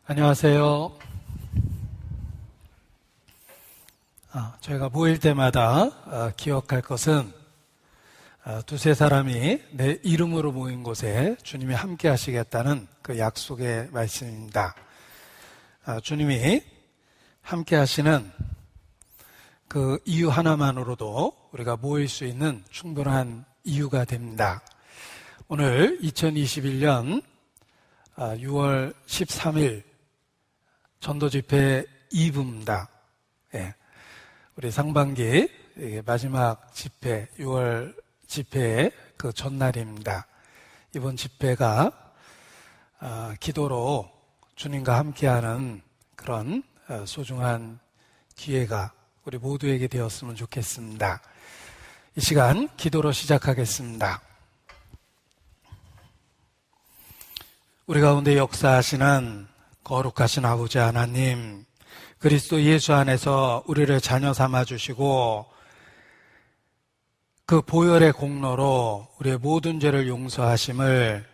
안녕하세요. 저희가 모일 때마다 기억할 것은 두세 사람이 내 이름으로 모인 곳에 주님이 함께 하시겠다는 그 약속의 말씀입니다. 주님이 함께 하시는 그 이유 하나만으로도 우리가 모일 수 있는 충분한 이유가 됩니다. 오늘 2021년 6월 13일 전도집회 2부입니다. 우리 상반기 마지막 집회, 6월 집회의 그 전날입니다. 이번 집회가 기도로 주님과 함께하는 그런 소중한 기회가 우리 모두에게 되었으면 좋겠습니다. 이 시간 기도로 시작하겠습니다. 우리 가운데 역사하시는 거룩하신 아버지 하나님, 그리스도 예수 안에서 우리를 자녀 삼아주시고 그 보혈의 공로로 우리의 모든 죄를 용서하심을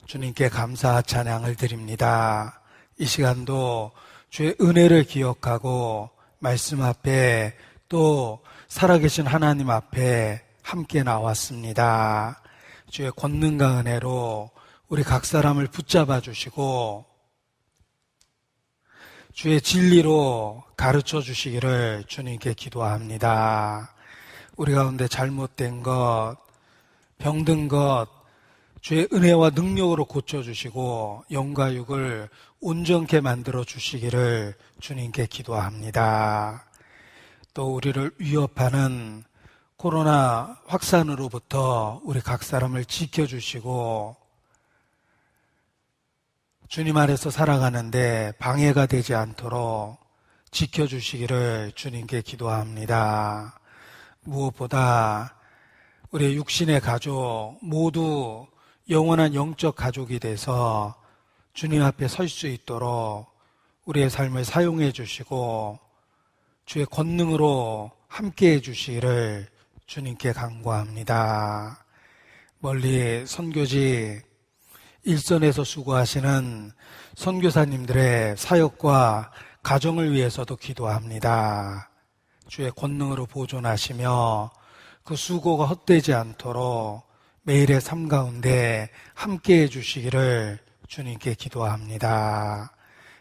주님께 감사 찬양을 드립니다. 이 시간도 주의 은혜를 기억하고 말씀 앞에 또 살아계신 하나님 앞에 함께 나왔습니다. 주의 권능과 은혜로 우리 각 사람을 붙잡아 주시고 주의 진리로 가르쳐 주시기를 주님께 기도합니다. 우리 가운데 잘못된 것, 병든 것, 주의 은혜와 능력으로 고쳐주시고 영과 육을 온전케 만들어 주시기를 주님께 기도합니다. 또 우리를 위협하는 코로나 확산으로부터 우리 각 사람을 지켜주시고 주님 안에서 살아가는데 방해가 되지 않도록 지켜주시기를 주님께 기도합니다. 무엇보다 우리의 육신의 가족 모두 영원한 영적 가족이 돼서 주님 앞에 설 수 있도록 우리의 삶을 사용해 주시고 주의 권능으로 함께해 주시기를 주님께 간구합니다. 멀리 선교지 일선에서 수고하시는 선교사님들의 사역과 가정을 위해서도 기도합니다. 주의 권능으로 보존하시며 그 수고가 헛되지 않도록 매일의 삶 가운데 함께해 주시기를 주님께 기도합니다.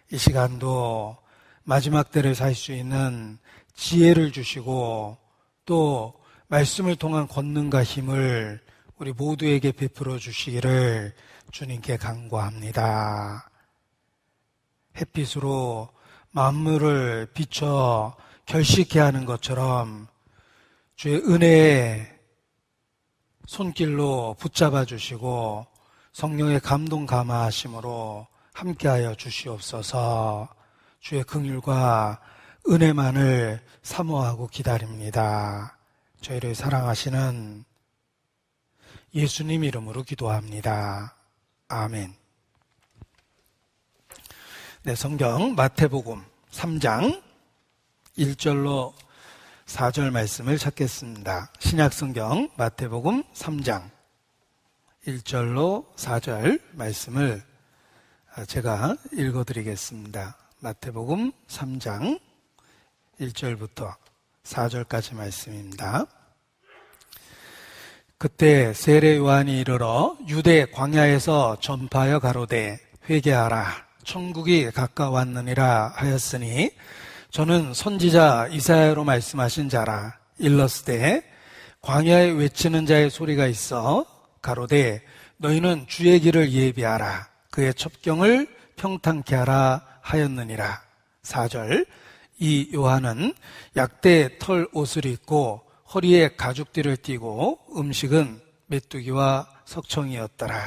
이 시간도 마지막 때를 살 수 있는 지혜를 주시고 또 말씀을 통한 권능과 힘을 우리 모두에게 베풀어 주시기를 주님께 간구합니다. 햇빛으로 만물을 비춰 결식케 하는 것처럼 주의 은혜의 손길로 붙잡아 주시고 성령의 감동 감화하심으로 함께하여 주시옵소서. 주의 긍휼과 은혜만을 사모하고 기다립니다. 저희를 사랑하시는 예수님 이름으로 기도합니다. 아멘. 네, 성경 마태복음 3장 1절로 4절 말씀을 찾겠습니다. 신약성경 마태복음 3장 1절로 4절 말씀을 제가 읽어드리겠습니다. 마태복음 3장 1절부터 4절까지 말씀입니다. 그때 세례 요한이 이르러 유대 광야에서 전파하여 가로되 회개하라 천국이 가까웠느니라 하였으니 저는 선지자 이사야로 말씀하신 자라. 일렀으되 광야에 외치는 자의 소리가 있어 가로되 너희는 주의 길을 예비하라 그의 첩경을 평탄케 하라 하였느니라. 4절 이 요한은 약대 털 옷을 입고 허리에 가죽띠를 띠고 음식은 메뚜기와 석청이었더라.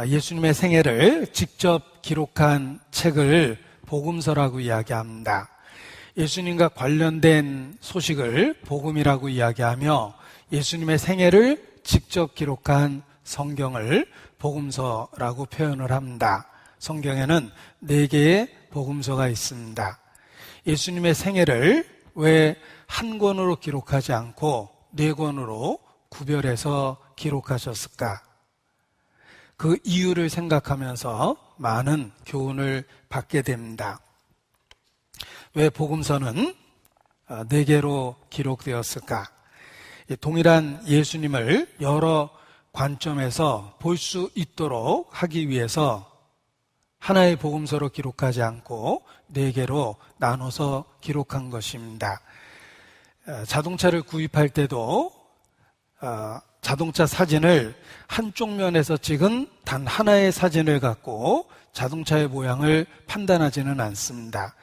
예수님의 생애를 직접 기록한 책을 복음서라고 이야기합니다. 예수님과 관련된 소식을 복음이라고 이야기하며 예수님의 생애를 직접 기록한 성경을 복음서라고 표현을 합니다. 성경에는 4개의 복음서가 있습니다. 예수님의 생애를 왜 한 권으로 기록하지 않고 4권으로 구별해서 기록하셨을까? 그 이유를 생각하면서 많은 교훈을 받게 됩니다. 왜 복음서는 4개로 기록되었을까? 동일한 예수님을 여러 관점에서 볼 수 있도록 하기 위해서 하나의 복음서로 기록하지 않고 4개로 나눠서 기록한 것입니다. 자동차를 구입할 때도 자동차 사진을 한쪽 면에서 찍은 단 하나의 사진을 갖고 자동차의 모양을 판단하지는 않습니다.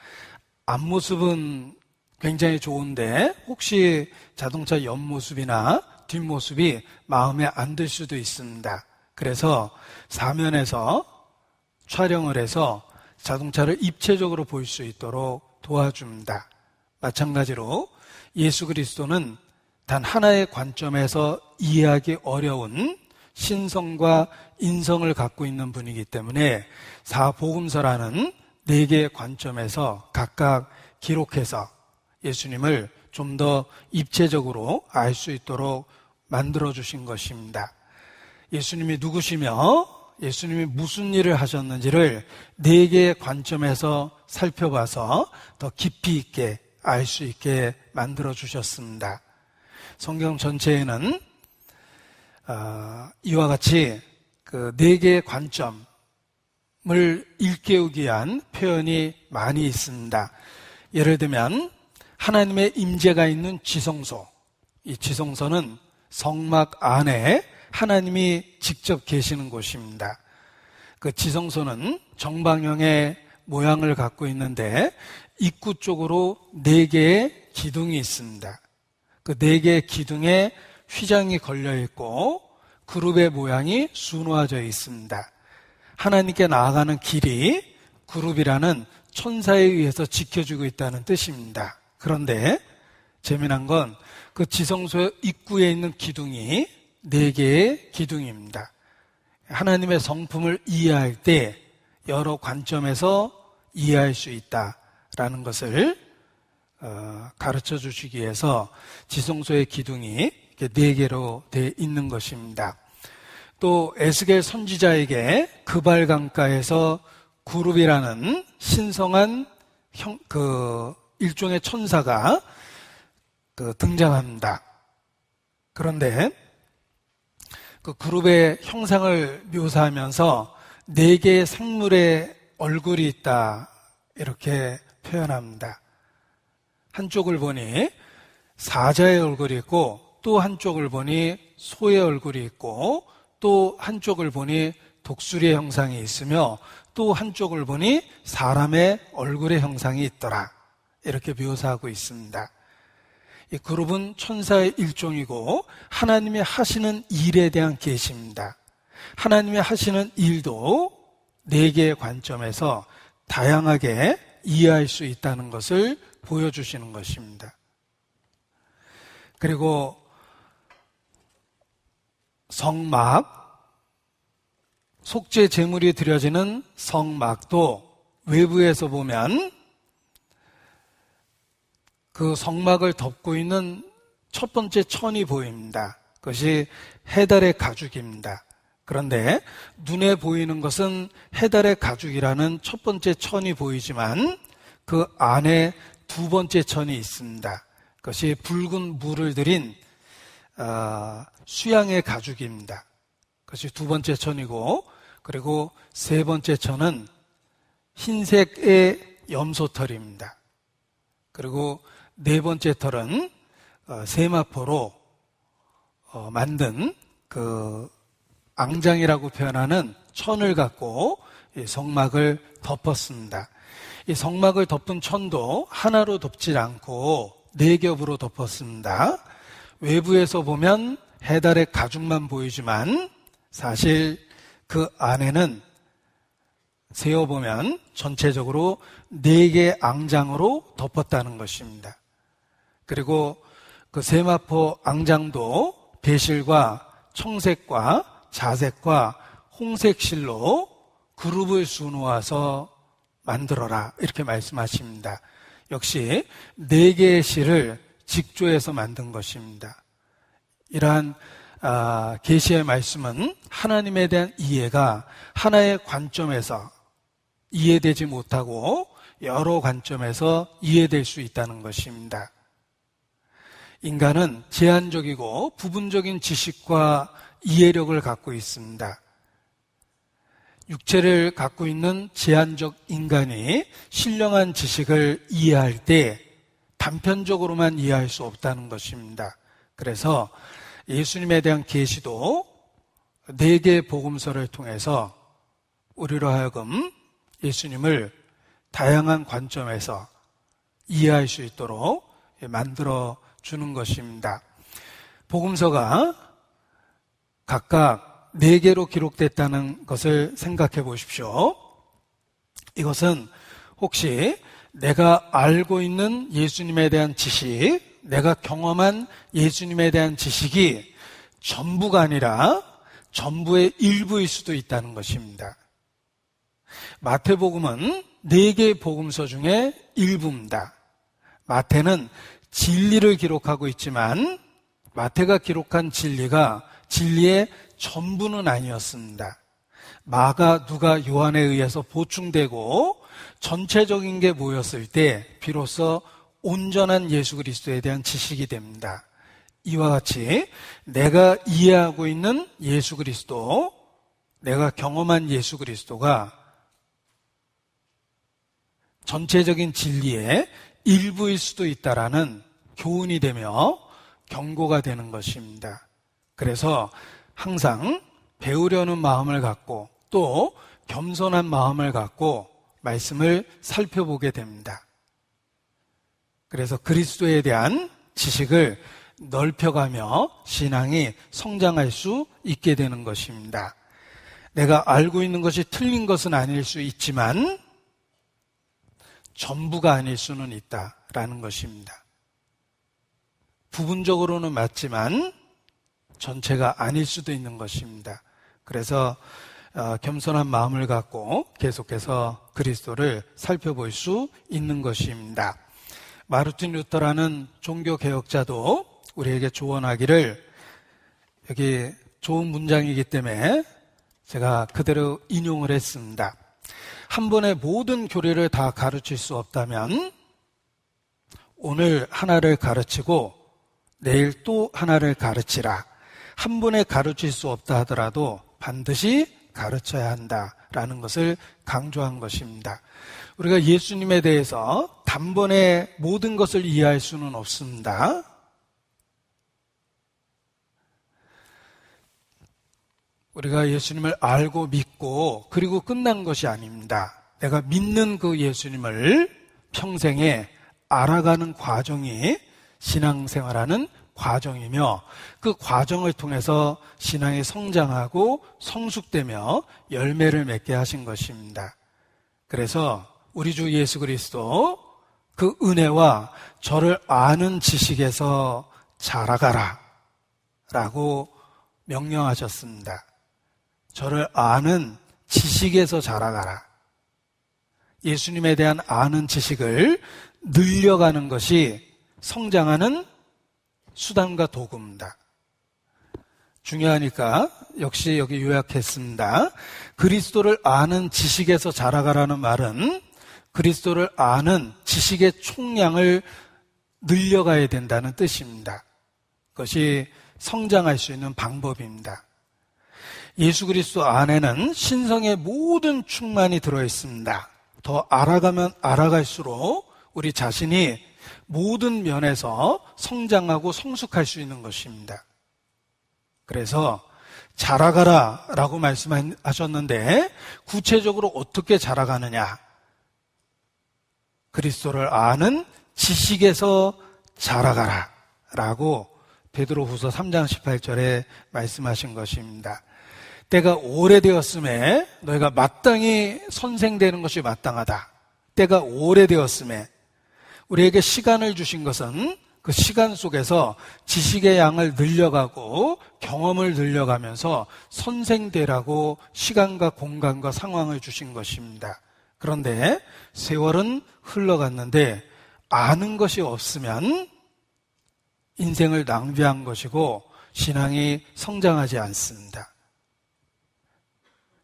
앞모습은 굉장히 좋은데 혹시 자동차 옆모습이나 뒷모습이 마음에 안 들 수도 있습니다. 그래서 사면에서 촬영을 해서 자동차를 입체적으로 볼 수 있도록 도와줍니다. 마찬가지로 예수 그리스도는 단 하나의 관점에서 이해하기 어려운 신성과 인성을 갖고 있는 분이기 때문에 사복음서라는 4개의 관점에서 각각 기록해서 예수님을 좀 더 입체적으로 알 수 있도록 만들어주신 것입니다. 예수님이 누구시며 예수님이 무슨 일을 하셨는지를 4개의 관점에서 살펴봐서 더 깊이 있게 알 수 있게 만들어주셨습니다. 성경 전체에는 이와 같이 그 4개의 관점을 일깨우기 위한 표현이 많이 있습니다. 예를 들면 하나님의 임재가 있는 지성소, 이 지성소는 성막 안에 하나님이 직접 계시는 곳입니다. 그 지성소는 정방형의 모양을 갖고 있는데 입구 쪽으로 4개의 기둥이 있습니다. 그 4개의 기둥에 휘장이 걸려 있고 그룹의 모양이 수놓아져 있습니다. 하나님께 나아가는 길이 그룹이라는 천사에 의해서 지켜주고 있다는 뜻입니다. 그런데 재미난 건 그 지성소 입구에 있는 기둥이 4개의 기둥입니다. 하나님의 성품을 이해할 때 여러 관점에서 이해할 수 있다라는 것을 가르쳐 주시기 위해서 지성소의 기둥이 4개로 되어 있는 것입니다. 또 에스겔 선지자에게 그발강가에서 구룹이라는 신성한 일종의 천사가 등장합니다. 그런데 그 그룹의 형상을 묘사하면서 4개의 생물의 얼굴이 있다 이렇게 표현합니다. 한쪽을 보니 사자의 얼굴이 있고 또 한쪽을 보니 소의 얼굴이 있고 또 한쪽을 보니 독수리의 형상이 있으며 또 한쪽을 보니 사람의 얼굴의 형상이 있더라 이렇게 묘사하고 있습니다. 이 그룹은 천사의 일종이고 하나님이 하시는 일에 대한 계시입니다. 하나님이 하시는 일도 4개의 관점에서 다양하게 이해할 수 있다는 것을 보여주시는 것입니다. 그리고 성막, 속죄 제물이 드려지는 성막도 외부에서 보면 그 성막을 덮고 있는 첫 번째 천이 보입니다. 그것이 해달의 가죽입니다. 그런데 눈에 보이는 것은 해달의 가죽이라는 첫 번째 천이 보이지만 그 안에 2번째 천이 있습니다. 그것이 붉은 물을 들인 수양의 가죽입니다. 그것이 2번째 천이고 그리고 3번째 천은 흰색의 염소털입니다. 그리고 4번째 털은 세마포로 만든 그 앙장이라고 표현하는 천을 갖고 성막을 덮었습니다. 이 성막을 덮은 천도 하나로 덮지 않고 4겹으로 덮었습니다. 외부에서 보면 해달의 가죽만 보이지만 사실 그 안에는 세어보면 전체적으로 4개의 앙장으로 덮었다는 것입니다. 그리고 그 세마포 앙장도 배실과 청색과 자색과 홍색 실로 그룹을 수놓아서 만들어라 이렇게 말씀하십니다. 역시 4개의 실을 직조해서 만든 것입니다. 이러한 계시의 말씀은 하나님에 대한 이해가 하나의 관점에서 이해되지 못하고 여러 관점에서 이해될 수 있다는 것입니다. 인간은 제한적이고 부분적인 지식과 이해력을 갖고 있습니다. 육체를 갖고 있는 제한적 인간이 신령한 지식을 이해할 때 단편적으로만 이해할 수 없다는 것입니다. 그래서 예수님에 대한 계시도 4개의 복음서를 통해서 우리로 하여금 예수님을 다양한 관점에서 이해할 수 있도록 만들어 주는 것입니다. 복음서가 각각 4개로 기록됐다는 것을 생각해 보십시오. 이것은 혹시 내가 알고 있는 예수님에 대한 지식, 내가 경험한 예수님에 대한 지식이 전부가 아니라 전부의 일부일 수도 있다는 것입니다. 마태복음은 4개의 복음서 중에 일부입니다. 마태는 진리를 기록하고 있지만 마태가 기록한 진리가 진리의 전부는 아니었습니다. 마가, 누가, 요한에 의해서 보충되고 전체적인 게 모였을 때 비로소 온전한 예수 그리스도에 대한 지식이 됩니다. 이와 같이 내가 이해하고 있는 예수 그리스도, 내가 경험한 예수 그리스도가 전체적인 진리의 일부일 수도 있다라는 교훈이 되며 경고가 되는 것입니다. 그래서 항상 배우려는 마음을 갖고 또 겸손한 마음을 갖고 말씀을 살펴보게 됩니다. 그래서 그리스도에 대한 지식을 넓혀가며 신앙이 성장할 수 있게 되는 것입니다. 내가 알고 있는 것이 틀린 것은 아닐 수 있지만 전부가 아닐 수는 있다라는 것입니다. 부분적으로는 맞지만 전체가 아닐 수도 있는 것입니다. 그래서 겸손한 마음을 갖고 계속해서 그리스도를 살펴볼 수 있는 것입니다. 마르틴 루터라는 종교개혁자도 우리에게 조언하기를, 여기 좋은 문장이기 때문에 제가 그대로 인용을 했습니다. 한 번에 모든 교리를 다 가르칠 수 없다면 오늘 하나를 가르치고 내일 또 하나를 가르치라. 한 번에 가르칠 수 없다 하더라도 반드시 가르쳐야 한다라는 것을 강조한 것입니다. 우리가 예수님에 대해서 단번에 모든 것을 이해할 수는 없습니다. 우리가 예수님을 알고 믿고 그리고 끝난 것이 아닙니다. 내가 믿는 그 예수님을 평생에 알아가는 과정이 신앙생활하는 과정이며 그 과정을 통해서 신앙이 성장하고 성숙되며 열매를 맺게 하신 것입니다. 그래서 우리 주 예수 그리스도 그 은혜와 저를 아는 지식에서 자라가라 라고 명령하셨습니다. 저를 아는 지식에서 자라가라. 예수님에 대한 아는 지식을 늘려가는 것이 성장하는 수단과 도구입니다. 중요하니까 역시 여기 요약했습니다. 그리스도를 아는 지식에서 자라가라는 말은 그리스도를 아는 지식의 총량을 늘려가야 된다는 뜻입니다. 그것이 성장할 수 있는 방법입니다. 예수 그리스도 안에는 신성의 모든 충만이 들어있습니다. 더 알아가면 알아갈수록 우리 자신이 모든 면에서 성장하고 성숙할 수 있는 것입니다. 그래서 자라가라 라고 말씀하셨는데 구체적으로 어떻게 자라가느냐? 그리스도를 아는 지식에서 자라가라 라고 베드로후서 3장 18절에 말씀하신 것입니다. 때가 오래되었음에 너희가 마땅히 선생되는 것이 마땅하다. 때가 오래되었음에 우리에게 시간을 주신 것은 그 시간 속에서 지식의 양을 늘려가고 경험을 늘려가면서 선생되라고 시간과 공간과 상황을 주신 것입니다. 그런데 세월은 흘러갔는데 아는 것이 없으면 인생을 낭비한 것이고 신앙이 성장하지 않습니다.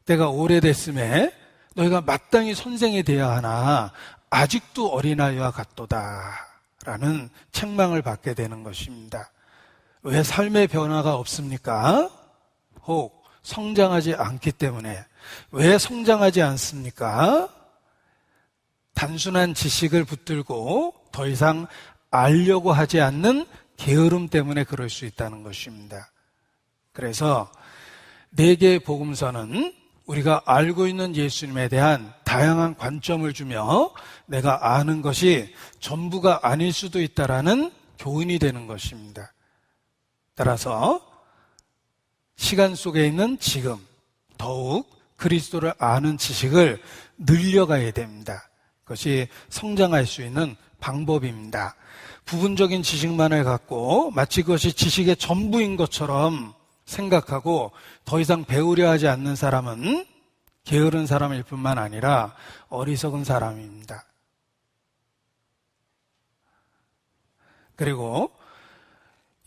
때가 오래됐음에 너희가 마땅히 선생이 되어야 하나 아직도 어린아이와 같도다 라는 책망을 받게 되는 것입니다. 왜 삶의 변화가 없습니까? 혹 성장하지 않기 때문에. 왜 성장하지 않습니까? 단순한 지식을 붙들고 더 이상 알려고 하지 않는 게으름 때문에 그럴 수 있다는 것입니다. 그래서 4개의 복음서는 우리가 알고 있는 예수님에 대한 다양한 관점을 주며 내가 아는 것이 전부가 아닐 수도 있다라는 교훈이 되는 것입니다. 따라서 시간 속에 있는 지금 더욱 그리스도를 아는 지식을 늘려가야 됩니다. 그것이 성장할 수 있는 방법입니다. 부분적인 지식만을 갖고 마치 그것이 지식의 전부인 것처럼 생각하고 더 이상 배우려 하지 않는 사람은 게으른 사람일 뿐만 아니라 어리석은 사람입니다. 그리고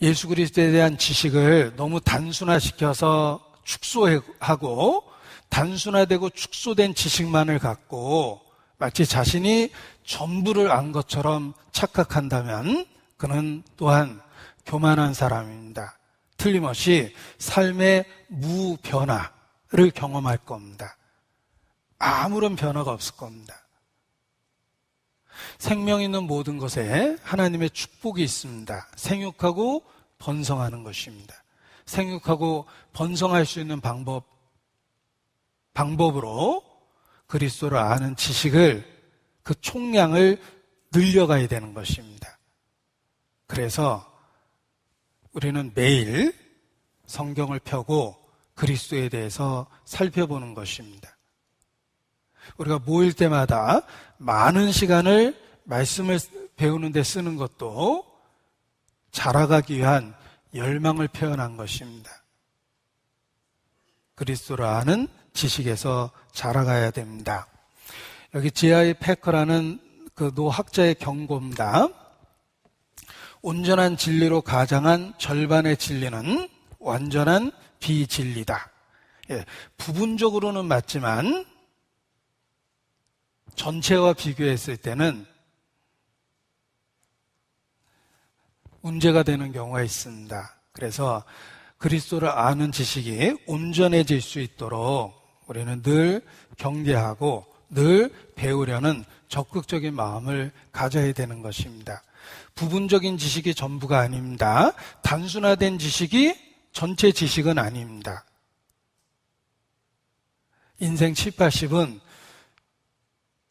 예수 그리스도에 대한 지식을 너무 단순화시켜서 축소하고 단순화되고 축소된 지식만을 갖고 마치 자신이 전부를 안 것처럼 착각한다면 그는 또한 교만한 사람입니다. 틀림없이 삶의 무변화를 경험할 겁니다. 아무런 변화가 없을 겁니다. 생명 있는 모든 것에 하나님의 축복이 있습니다. 생육하고 번성하는 것입니다. 생육하고 번성할 수 있는 방법으로 그리스도를 아는 지식을, 그 총량을 늘려가야 되는 것입니다. 그래서 우리는 매일 성경을 펴고 그리스도에 대해서 살펴보는 것입니다. 우리가 모일 때마다 많은 시간을 말씀을 배우는 데 쓰는 것도 자라가기 위한 열망을 표현한 것입니다. 그리스도를 아는 지식에서 자라가야 됩니다. 여기 J.I. 패커라는 그 노학자의 경고입니다. 온전한 진리로 가장한 절반의 진리는 완전한 비진리다. 부분적으로는 맞지만 전체와 비교했을 때는 문제가 되는 경우가 있습니다. 그래서 그리스도를 아는 지식이 온전해질 수 있도록 우리는 늘 경계하고 늘 배우려는 적극적인 마음을 가져야 되는 것입니다. 부분적인 지식이 전부가 아닙니다. 단순화된 지식이 전체 지식은 아닙니다. 인생 7, 80은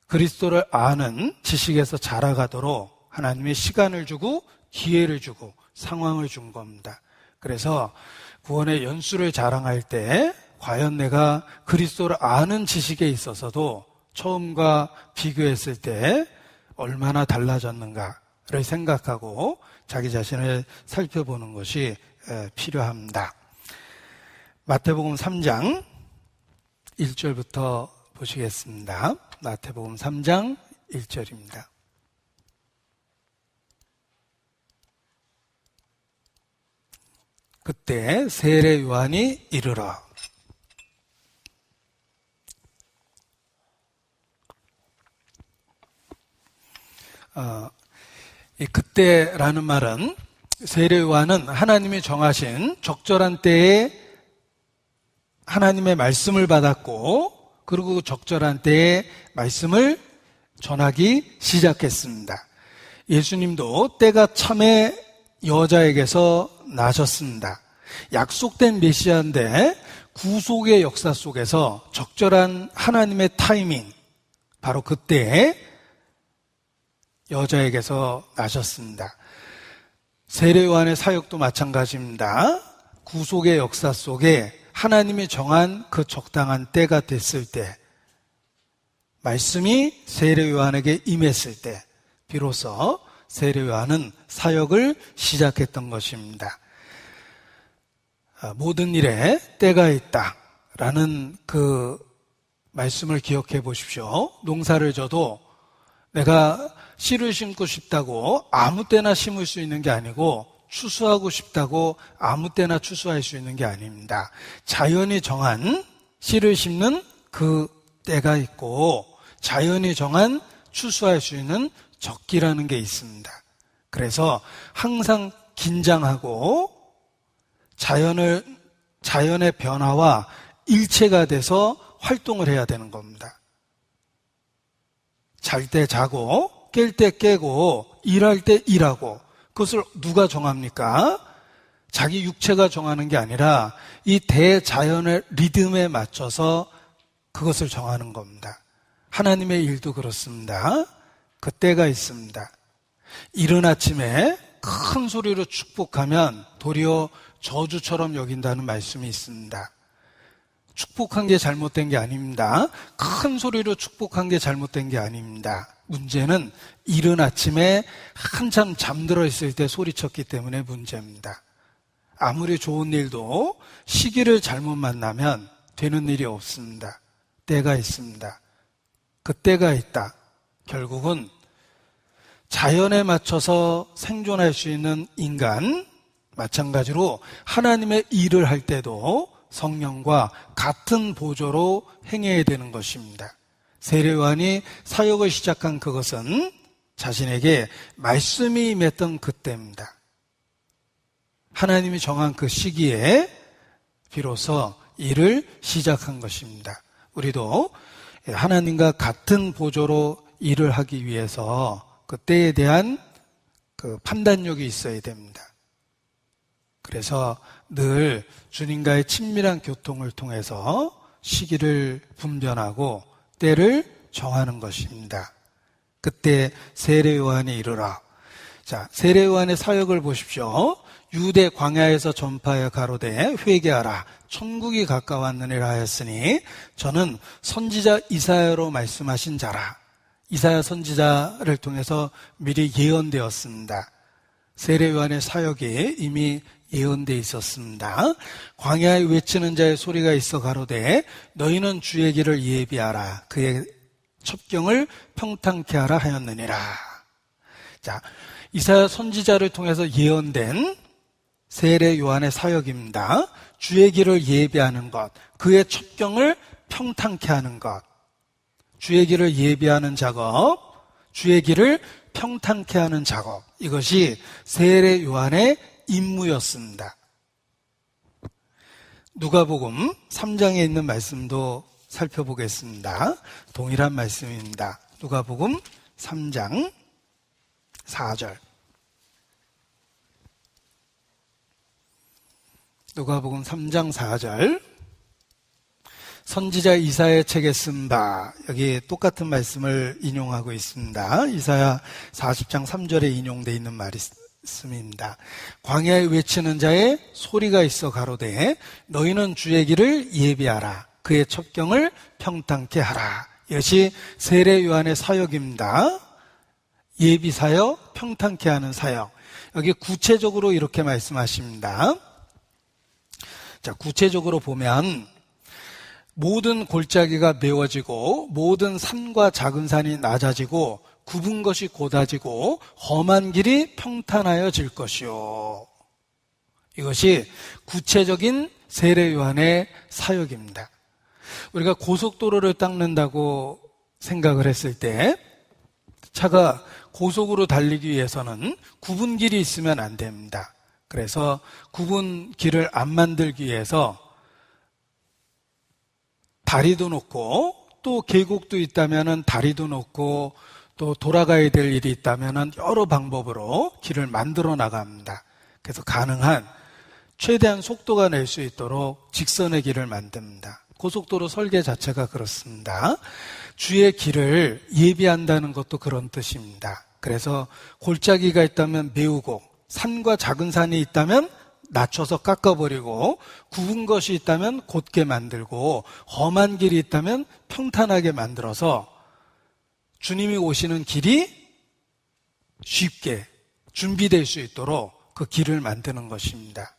그리스도를 아는 지식에서 자라가도록 하나님의 시간을 주고 기회를 주고 상황을 준 겁니다. 그래서 구원의 연수를 자랑할 때 과연 내가 그리스도를 아는 지식에 있어서도 처음과 비교했을 때 얼마나 달라졌는가를 생각하고 자기 자신을 살펴보는 것이 필요합니다. 마태복음 3장 1절부터 보시겠습니다. 마태복음 3장 1절입니다. 그때 세례 요한이 이르러 이 그때라는 말은 세례 요한은 하나님이 정하신 적절한 때에 하나님의 말씀을 받았고 그리고 적절한 때에 말씀을 전하기 시작했습니다. 예수님도 때가 참에 여자에게서 나셨습니다. 약속된 메시아인데 구속의 역사 속에서 적절한 하나님의 타이밍, 바로 그때 여자에게서 나셨습니다. 세례 요한의 사역도 마찬가지입니다. 구속의 역사 속에 하나님이 정한 그 적당한 때가 됐을 때, 말씀이 세례 요한에게 임했을 때 비로소 세례 요한은 사역을 시작했던 것입니다. 모든 일에 때가 있다라는 그 말씀을 기억해 보십시오. 농사를 져도 내가 씨를 심고 싶다고 아무 때나 심을 수 있는 게 아니고 추수하고 싶다고 아무 때나 추수할 수 있는 게 아닙니다. 자연이 정한 씨를 심는 그 때가 있고 자연이 정한 추수할 수 있는 적기라는 게 있습니다. 그래서 항상 긴장하고 자연의 변화와 일체가 돼서 활동을 해야 되는 겁니다. 잘 때 자고 깰 때 깨고 일할 때 일하고 그것을 누가 정합니까? 자기 육체가 정하는 게 아니라 이 대자연의 리듬에 맞춰서 그것을 정하는 겁니다. 하나님의 일도 그렇습니다. 그 때가 있습니다. 이른 아침에 큰 소리로 축복하면 도리어 저주처럼 여긴다는 말씀이 있습니다. 축복한 게 잘못된 게 아닙니다. 큰 소리로 축복한 게 잘못된 게 아닙니다. 문제는 이른 아침에 한참 잠들어 있을 때 소리쳤기 때문에 문제입니다. 아무리 좋은 일도 시기를 잘못 만나면 되는 일이 없습니다. 때가 있습니다. 그 때가 있다. 결국은 자연에 맞춰서 생존할 수 있는 인간, 마찬가지로 하나님의 일을 할 때도 성령과 같은 보조로 행해야 되는 것입니다. 세례 요한이 사역을 시작한 그것은 자신에게 말씀이 임했던 그때입니다. 하나님이 정한 그 시기에 비로소 일을 시작한 것입니다. 우리도 하나님과 같은 보조로 일을 하기 위해서 그때에 대한 그 판단력이 있어야 됩니다. 그래서 늘 주님과의 친밀한 교통을 통해서 시기를 분별하고 때를 정하는 것입니다. 그때 세례 요한이 이르라. 자, 세례 요한의 사역을 보십시오. 유대 광야에서 전파하여 가로되 회개하라. 천국이 가까웠느니라 하였으니 저는 선지자 이사야로 말씀하신 자라. 이사야 선지자를 통해서 미리 예언되었습니다. 세례 요한의 사역이 이미 예언되어 있었습니다. 광야에 외치는 자의 소리가 있어 가로되 너희는 주의 길을 예비하라. 그의 첩경을 평탄케 하라 하였느니라. 자, 이사야 선지자를 통해서 예언된 세례 요한의 사역입니다. 주의 길을 예비하는 것, 그의 첩경을 평탄케 하는 것. 주의 길을 예비하는 작업, 주의 길을 평탄케 하는 작업. 이것이 세례 요한의 임무였습니다. 누가복음 3장에 있는 말씀도 살펴보겠습니다. 동일한 말씀입니다. 누가복음 3장 4절. 누가복음 3장 4절. 선지자 이사야의 책에 쓴 바, 여기 똑같은 말씀을 인용하고 있습니다. 이사야 40장 3절에 인용되어 있는 말씀입니다. 광야에 외치는 자의 소리가 있어 가로되 너희는 주의 길을 예비하라. 그의 첩경을 평탄케 하라. 이것이 세례 요한의 사역입니다. 예비 사역, 평탄케 하는 사역. 여기 구체적으로 이렇게 말씀하십니다. 자, 구체적으로 보면 모든 골짜기가 메워지고 모든 산과 작은 산이 낮아지고 굽은 것이 곧아지고 험한 길이 평탄하여질 것이요. 이것이 구체적인 세례 요한의 사역입니다. 우리가 고속도로를 닦는다고 생각을 했을 때 차가 고속으로 달리기 위해서는 굽은 길이 있으면 안 됩니다. 그래서 굽은 길을 안 만들기 위해서 다리도 놓고 또 계곡도 있다면 다리도 놓고 또 돌아가야 될 일이 있다면 여러 방법으로 길을 만들어 나갑니다. 그래서 가능한 최대한 속도가 낼 수 있도록 직선의 길을 만듭니다. 고속도로 설계 자체가 그렇습니다. 주의 길을 예비한다는 것도 그런 뜻입니다. 그래서 골짜기가 있다면 메우고 산과 작은 산이 있다면 낮춰서 깎아버리고 굽은 것이 있다면 곧게 만들고 험한 길이 있다면 평탄하게 만들어서 주님이 오시는 길이 쉽게 준비될 수 있도록 그 길을 만드는 것입니다.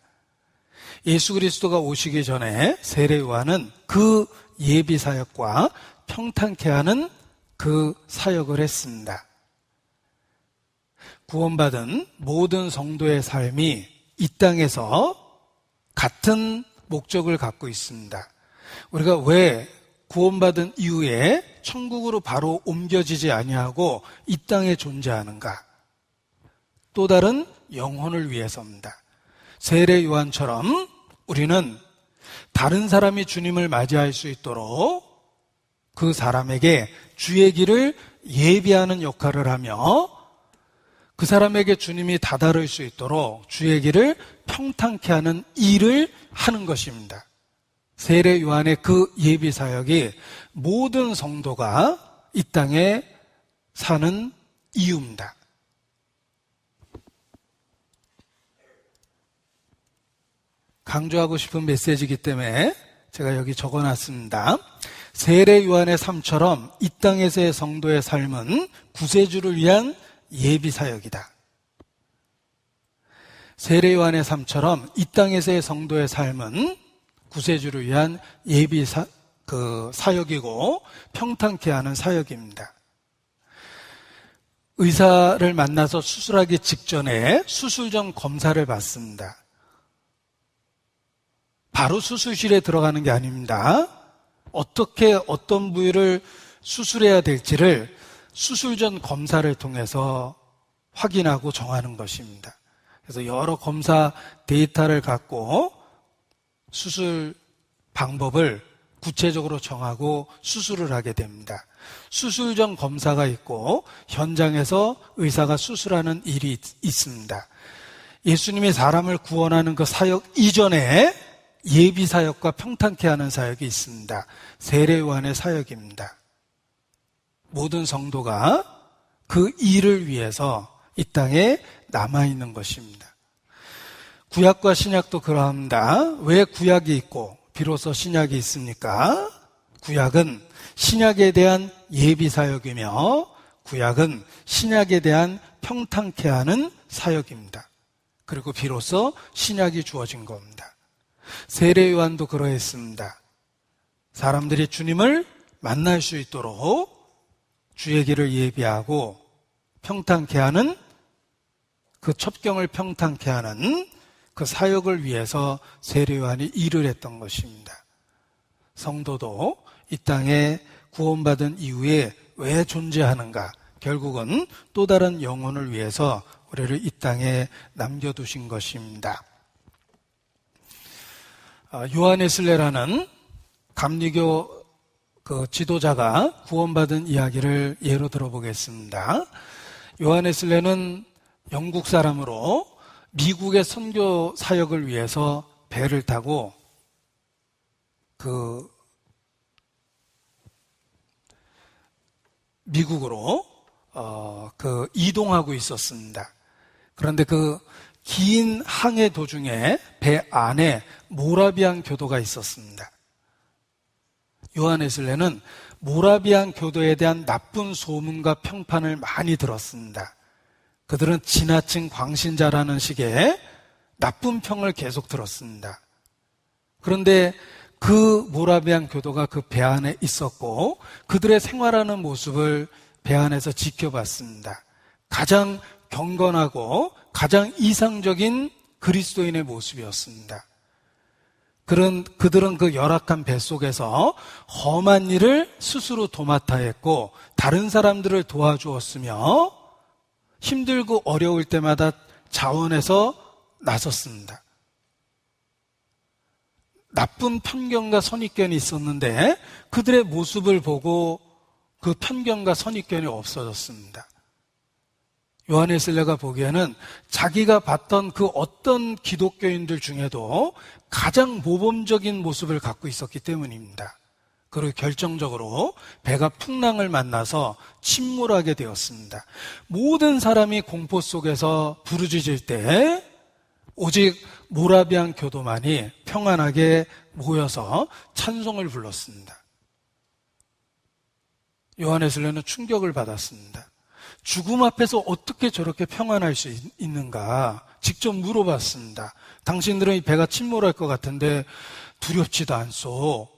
예수 그리스도가 오시기 전에 세례 요한은 그 예비 사역과 평탄케 하는 그 사역을 했습니다. 구원받은 모든 성도의 삶이 이 땅에서 같은 목적을 갖고 있습니다. 우리가 왜 구원받은 이후에 천국으로 바로 옮겨지지 아니하고 이 땅에 존재하는가? 또 다른 영혼을 위해서입니다. 세례 요한처럼 우리는 다른 사람이 주님을 맞이할 수 있도록 그 사람에게 주의 길을 예비하는 역할을 하며 그 사람에게 주님이 다다를 수 있도록 주의 길을 평탄케 하는 일을 하는 것입니다. 세례 요한의 그 예비 사역이 모든 성도가 이 땅에 사는 이유입니다. 강조하고 싶은 메시지이기 때문에 제가 여기 적어놨습니다. 세례 요한의 삶처럼 이 땅에서의 성도의 삶은 구세주를 위한 예비 사역이다. 세례 요한의 삶처럼 이 땅에서의 성도의 삶은 구세주를 위한 예비 사역이고 평탄케 하는 사역입니다. 의사를 만나서 수술하기 직전에 수술 전 검사를 받습니다. 바로 수술실에 들어가는 게 아닙니다. 어떻게 어떤 부위를 수술해야 될지를 수술 전 검사를 통해서 확인하고 정하는 것입니다. 그래서 여러 검사 데이터를 갖고 수술 방법을 구체적으로 정하고 수술을 하게 됩니다. 수술 전 검사가 있고 현장에서 의사가 수술하는 일이 있습니다. 예수님이 사람을 구원하는 그 사역 이전에 예비 사역과 평탄케 하는 사역이 있습니다. 세례 요한의 사역입니다. 모든 성도가 그 일을 위해서 이 땅에 남아있는 것입니다. 구약과 신약도 그러합니다. 왜 구약이 있고 비로소 신약이 있습니까? 구약은 신약에 대한 예비 사역이며 구약은 신약에 대한 평탄케 하는 사역입니다. 그리고 비로소 신약이 주어진 겁니다. 세례 요한도 그러했습니다. 사람들이 주님을 만날 수 있도록 주의 길을 예비하고 평탄케 하는 그 첩경을 평탄케 하는 그 사역을 위해서 세례 요한이 일을 했던 것입니다. 성도도 이 땅에 구원받은 이후에 왜 존재하는가? 결국은 또 다른 영혼을 위해서 우리를 이 땅에 남겨두신 것입니다. 요한웨슬레라는 감리교 그 지도자가 구원받은 이야기를 예로 들어보겠습니다. 요한웨슬레는 영국 사람으로 미국의 선교 사역을 위해서 배를 타고 미국으로 이동하고 있었습니다. 그런데 그 긴 항해 도중에 배 안에 모라비안 교도가 있었습니다. 요한웨슬레는 모라비안 교도에 대한 나쁜 소문과 평판을 많이 들었습니다. 그들은 지나친 광신자라는 식의 나쁜 평을 계속 들었습니다. 그런데 그 모라비안 교도가 그 배 안에 있었고 그들의 생활하는 모습을 배 안에서 지켜봤습니다. 가장 경건하고 가장 이상적인 그리스도인의 모습이었습니다. 그들은 그 열악한 배 속에서 험한 일을 스스로 도맡아 했고 다른 사람들을 도와주었으며 힘들고 어려울 때마다 자원해서 나섰습니다. 나쁜 편견과 선입견이 있었는데 그들의 모습을 보고 그 편견과 선입견이 없어졌습니다. 요한웨슬레가 보기에는 자기가 봤던 그 어떤 기독교인들 중에도 가장 모범적인 모습을 갖고 있었기 때문입니다. 그리고 결정적으로 배가 풍랑을 만나서 침몰하게 되었습니다. 모든 사람이 공포 속에서 부르짖을 때 오직 모라비안 교도만이 평안하게 모여서 찬송을 불렀습니다. 요한웨슬레는 충격을 받았습니다. 죽음 앞에서 어떻게 저렇게 평안할 수 있는가 직접 물어봤습니다. 당신들은 이 배가 침몰할 것 같은데 두렵지도 않소.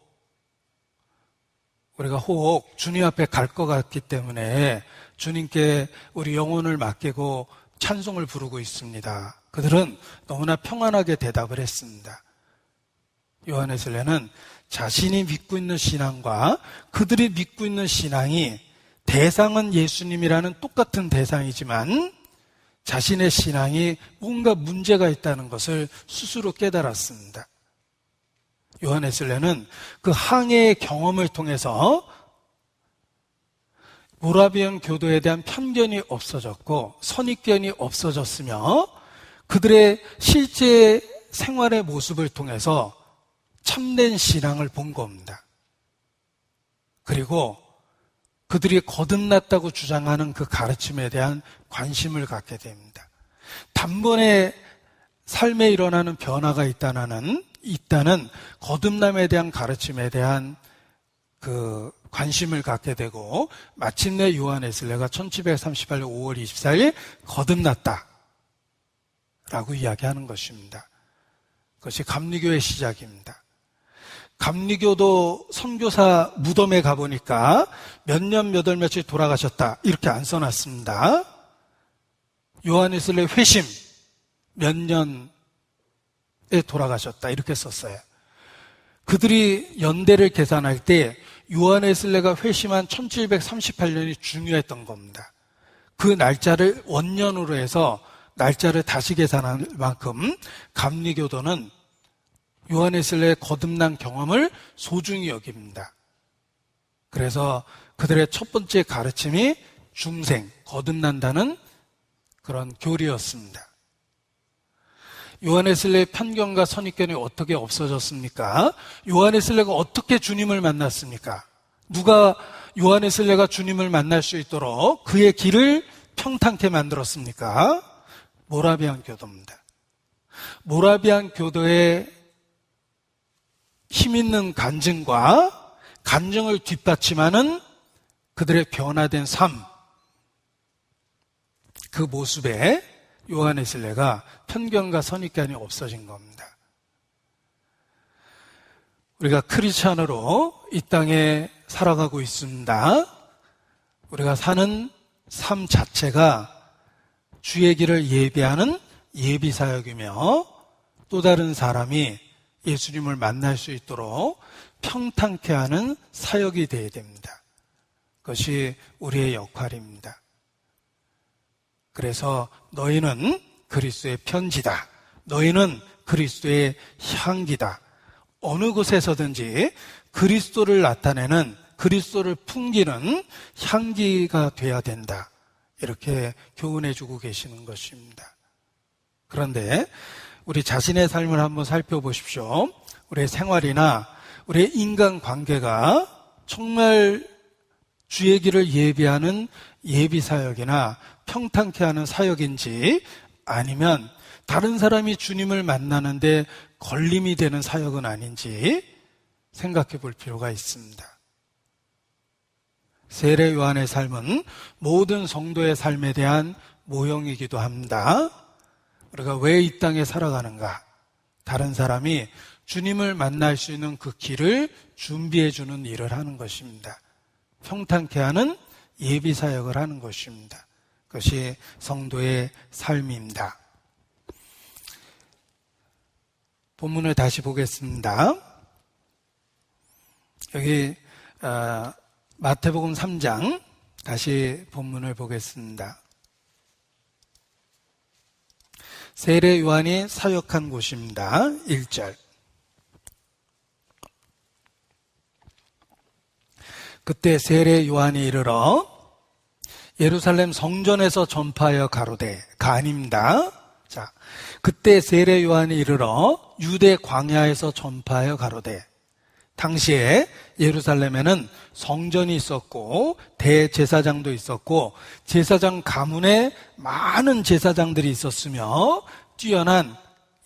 우리가 혹 주님 앞에 갈 것 같기 때문에 주님께 우리 영혼을 맡기고 찬송을 부르고 있습니다. 그들은 너무나 평안하게 대답을 했습니다. 요한의 설례는 자신이 믿고 있는 신앙과 그들이 믿고 있는 신앙이 대상은 예수님이라는 똑같은 대상이지만 자신의 신앙이 뭔가 문제가 있다는 것을 스스로 깨달았습니다. 요한의 설례는 그 항해의 경험을 통해서 모라비안 교도에 대한 편견이 없어졌고 선입견이 없어졌으며 그들의 실제 생활의 모습을 통해서 참된 신앙을 본 겁니다. 그리고 그들이 거듭났다고 주장하는 그 가르침에 대한 관심을 갖게 됩니다. 단번에 삶에 일어나는 변화가 있다는 거듭남에 대한 가르침에 대한 그 관심을 갖게 되고 마침내 요한의 설례가 1738년 5월 24일 거듭났다 라고 이야기하는 것입니다. 그것이 감리교의 시작입니다. 감리교도 선교사 무덤에 가보니까 몇 년 몇 월 며칠 돌아가셨다 이렇게 안 써놨습니다. 요한의 설례 회심 몇 년에 돌아가셨다 이렇게 썼어요. 그들이 연대를 계산할 때 요한의 설례가 회심한 1738년이 중요했던 겁니다. 그 날짜를 원년으로 해서 날짜를 다시 계산할 만큼 감리교도는 요한의 설례의 거듭난 경험을 소중히 여깁니다. 그래서 그들의 첫 번째 가르침이 중생, 거듭난다는 그런 교리였습니다. 요한의 설례의 편견과 선입견이 어떻게 없어졌습니까? 요한의 설례가 어떻게 주님을 만났습니까? 누가 요한의 설례가 주님을 만날 수 있도록 그의 길을 평탄케 만들었습니까? 모라비안 교도입니다. 모라비안 교도의 힘있는 간증과 간증을 뒷받침하는 그들의 변화된 삶, 그 모습에 요한의 설례가 편견과 선입견이 없어진 겁니다. 우리가 크리스찬으로 이 땅에 살아가고 있습니다. 우리가 사는 삶 자체가 주의 길을 예비하는 예비사역이며 또 다른 사람이 예수님을 만날 수 있도록 평탄케 하는 사역이 되어야 됩니다. 그것이 우리의 역할입니다. 그래서 너희는 그리스도의 편지다. 너희는 그리스도의 향기다. 어느 곳에서든지 그리스도를 나타내는, 그리스도를 풍기는 향기가 돼야 된다. 이렇게 교훈해 주고 계시는 것입니다. 그런데 우리 자신의 삶을 한번 살펴보십시오. 우리의 생활이나 우리의 인간관계가 정말 주의 길을 예비하는 예비사역이나 평탄케 하는 사역인지 아니면 다른 사람이 주님을 만나는데 걸림이 되는 사역은 아닌지 생각해 볼 필요가 있습니다. 세례 요한의 삶은 모든 성도의 삶에 대한 모형이기도 합니다. 우리가 왜 이 땅에 살아가는가? 다른 사람이 주님을 만날 수 있는 그 길을 준비해 주는 일을 하는 것입니다. 평탄케 하는 예비사역을 하는 것입니다. 그것이 성도의 삶입니다. 본문을 다시 보겠습니다. 여기 마태복음 3장 다시 본문을 보겠습니다. 세례 요한이 사역한 곳입니다. 1절. 그때 세례 요한이 이르러 예루살렘 성전에서 전파하여 가로되,가 아닙니다. 자, 그때 세례 요한이 이르러 유대 광야에서 전파하여 가로되. 당시에 예루살렘에는 성전이 있었고 대제사장도 있었고 제사장 가문에 많은 제사장들이 있었으며 뛰어난,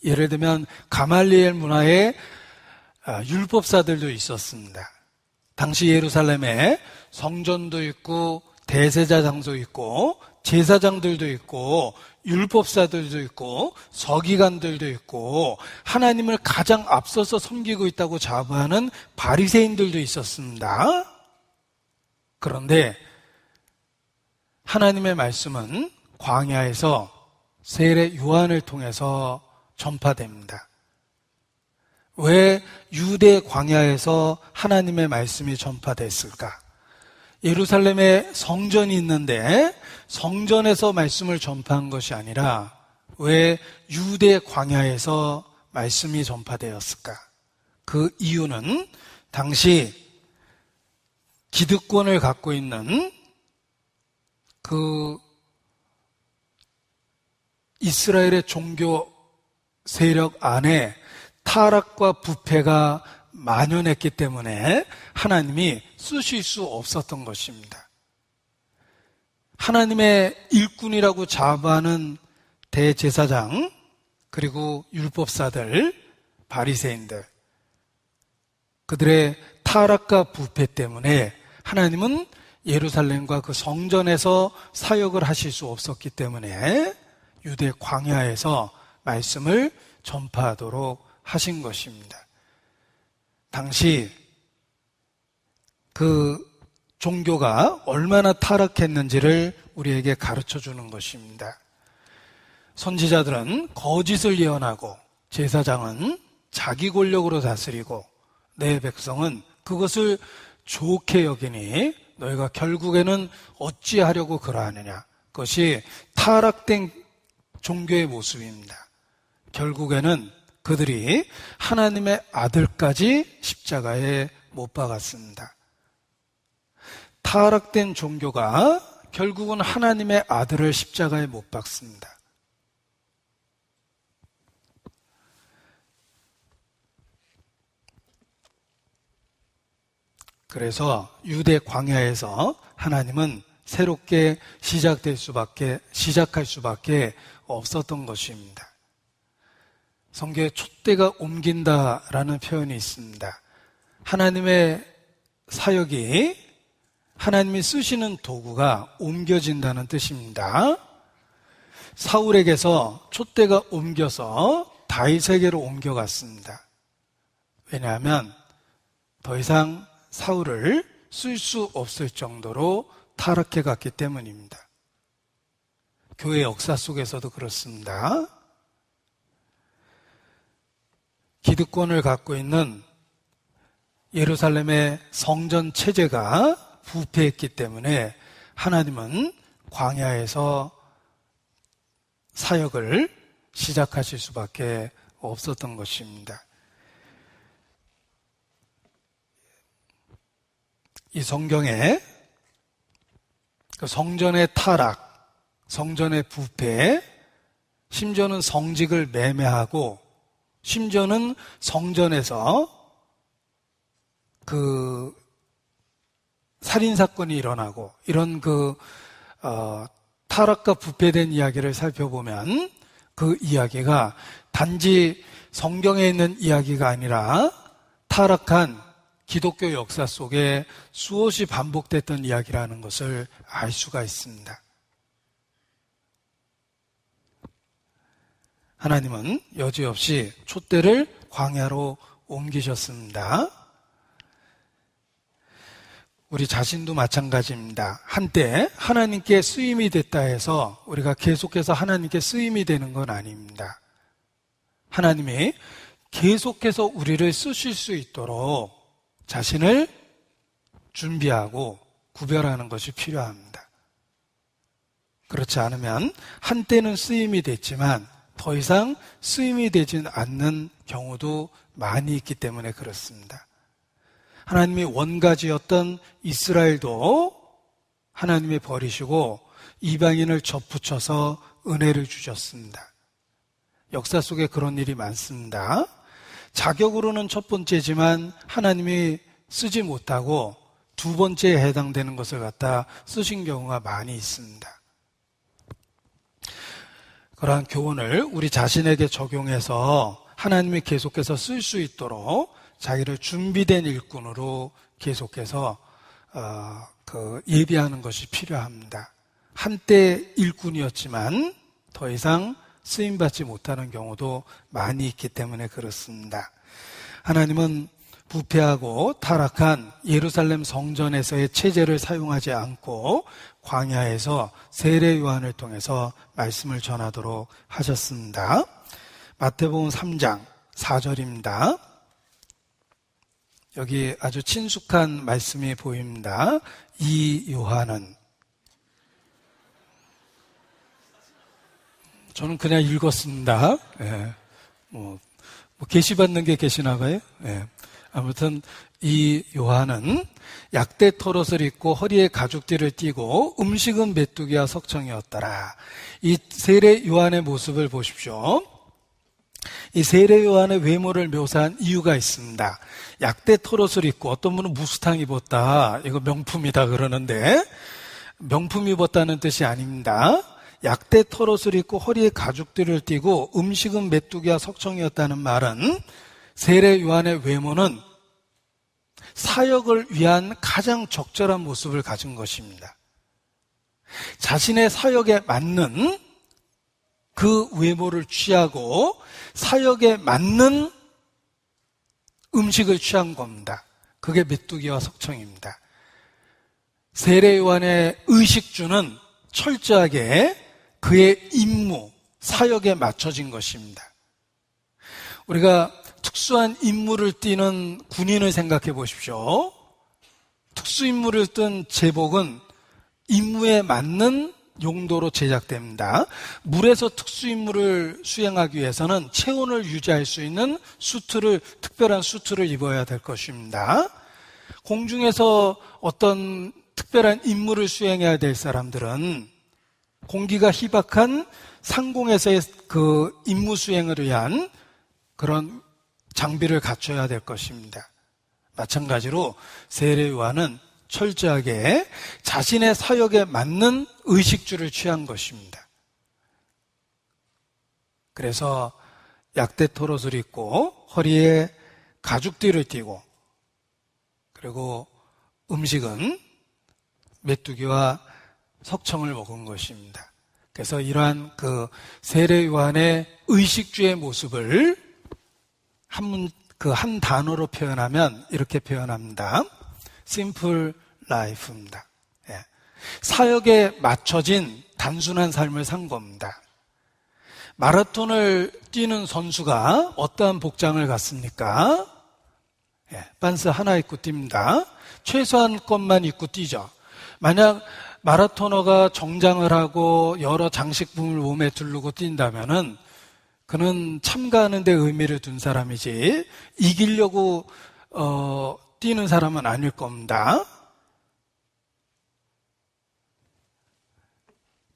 예를 들면 가말리엘 문화의 율법사들도 있었습니다. 당시 예루살렘에 성전도 있고 대제사장도 있고 제사장들도 있고 율법사들도 있고 서기관들도 있고 하나님을 가장 앞서서 섬기고 있다고 자부하는 바리새인들도 있었습니다. 그런데 하나님의 말씀은 광야에서 세례 요한을 통해서 전파됩니다. 왜 유대 광야에서 하나님의 말씀이 전파됐을까? 예루살렘에 성전이 있는데 성전에서 말씀을 전파한 것이 아니라 왜 유대 광야에서 말씀이 전파되었을까? 그 이유는 당시 기득권을 갖고 있는 그 이스라엘의 종교 세력 안에 타락과 부패가 만연했기 때문에 하나님이 쓰실 수 없었던 것입니다. 하나님의 일꾼이라고 자부하는 대제사장, 그리고 율법사들, 바리새인들, 그들의 타락과 부패 때문에 하나님은 예루살렘과 그 성전에서 사역을 하실 수 없었기 때문에 유대 광야에서 말씀을 전파하도록 하신 것입니다. 당시 그 종교가 얼마나 타락했는지를 우리에게 가르쳐 주는 것입니다. 선지자들은 거짓을 예언하고 제사장은 자기 권력으로 다스리고 내 백성은 그것을 좋게 여기니 너희가 결국에는 어찌하려고 그러하느냐. 그것이 타락된 종교의 모습입니다. 결국에는 그들이 하나님의 아들까지 십자가에 못 박았습니다. 타락된 종교가 결국은 하나님의 아들을 십자가에 못 박습니다. 그래서 유대 광야에서 하나님은 새롭게 시작할 수밖에 없었던 것입니다. 성경에 촛대가 옮긴다라는 표현이 있습니다. 하나님의 사역이 하나님이 쓰시는 도구가 옮겨진다는 뜻입니다. 사울에게서 촛대가 옮겨서 다윗에게로 옮겨갔습니다. 왜냐하면 더 이상 사울을 쓸 수 없을 정도로 타락해 갔기 때문입니다. 교회 역사 속에서도 그렇습니다. 기득권을 갖고 있는 예루살렘의 성전 체제가 부패했기 때문에 하나님은 광야에서 사역을 시작하실 수밖에 없었던 것입니다. 이 성경에 성전의 타락, 성전의 부패, 심지어는 성직을 매매하고 심지어는 성전에서 그 살인사건이 일어나고 이런 타락과 부패된 이야기를 살펴보면 그 이야기가 단지 성경에 있는 이야기가 아니라 타락한 기독교 역사 속에 수없이 반복됐던 이야기라는 것을 알 수가 있습니다. 하나님은 여지없이 촛대를 광야로 옮기셨습니다. 우리 자신도 마찬가지입니다. 한때 하나님께 쓰임이 됐다 해서 우리가 계속해서 하나님께 쓰임이 되는 건 아닙니다. 하나님이 계속해서 우리를 쓰실 수 있도록 자신을 준비하고 구별하는 것이 필요합니다. 그렇지 않으면 한때는 쓰임이 됐지만 더 이상 쓰임이 되진 않는 경우도 많이 있기 때문에 그렇습니다. 하나님이 원가지였던 이스라엘도 하나님이 버리시고 이방인을 접붙여서 은혜를 주셨습니다. 역사 속에 그런 일이 많습니다. 자격으로는 첫 번째지만 하나님이 쓰지 못하고 두 번째에 해당되는 것을 갖다 쓰신 경우가 많이 있습니다. 그러한 교훈을 우리 자신에게 적용해서 하나님이 계속해서 쓸 수 있도록 자기를 준비된 일꾼으로 계속해서 예비하는 것이 필요합니다. 한때 일꾼이었지만 더 이상 쓰임받지 못하는 경우도 많이 있기 때문에 그렇습니다. 하나님은 부패하고 타락한 예루살렘 성전에서의 체제를 사용하지 않고 광야에서 세례 요한을 통해서 말씀을 전하도록 하셨습니다. 마태복음 3장 4절입니다. 여기 아주 친숙한 말씀이 보입니다. 이 요한은, 저는 그냥 읽었습니다. 예. 뭐 계시받는 게 계시나 봐요. 예. 아무튼 이 요한은 약대 털옷을 입고 허리에 가죽띠를 띠고 음식은 메뚜기와 석청이었더라. 이 세례 요한의 모습을 보십시오. 이 세례 요한의 외모를 묘사한 이유가 있습니다. 약대 털옷을 입고, 어떤 분은 무스탕 입었다, 이거 명품이다 그러는데, 명품 입었다는 뜻이 아닙니다. 약대 털옷을 입고 허리에 가죽띠를 띠고 음식은 메뚜기와 석청이었다는 말은, 세례 요한의 외모는 사역을 위한 가장 적절한 모습을 가진 것입니다. 자신의 사역에 맞는 그 외모를 취하고 사역에 맞는 음식을 취한 겁니다. 그게 메뚜기와 석청입니다. 세례 요한의 의식주는 철저하게 그의 임무, 사역에 맞춰진 것입니다. 우리가 특수한 임무를 띠는 군인을 생각해 보십시오. 특수 임무를 뜬 제복은 임무에 맞는 용도로 제작됩니다. 물에서 특수 임무를 수행하기 위해서는 체온을 유지할 수 있는 수트를, 특별한 수트를 입어야 될 것입니다. 공중에서 어떤 특별한 임무를 수행해야 될 사람들은 공기가 희박한 상공에서의 그 임무 수행을 위한 그런 장비를 갖춰야 될 것입니다. 마찬가지로 세례 요한은 철저하게 자신의 사역에 맞는 의식주를 취한 것입니다. 그래서 약대 털옷을 입고 허리에 가죽띠를 띠고, 그리고 음식은 메뚜기와 석청을 먹은 것입니다. 그래서 이러한 그 세례 요한의 의식주의 모습을 한 단어로 표현하면 이렇게 표현합니다. 심플 라이프입니다. 예. 사역에 맞춰진 단순한 삶을 산 겁니다. 마라톤을 뛰는 선수가 어떠한 복장을 갖습니까? 예. 빤스 하나 입고 뜁니다. 최소한 것만 입고 뛰죠. 만약 마라토너가 정장을 하고 여러 장식품을 몸에 두르고 뛴다면은 그는 참가하는 데 의미를 둔 사람이지 이기려고 뛰는 사람은 아닐 겁니다.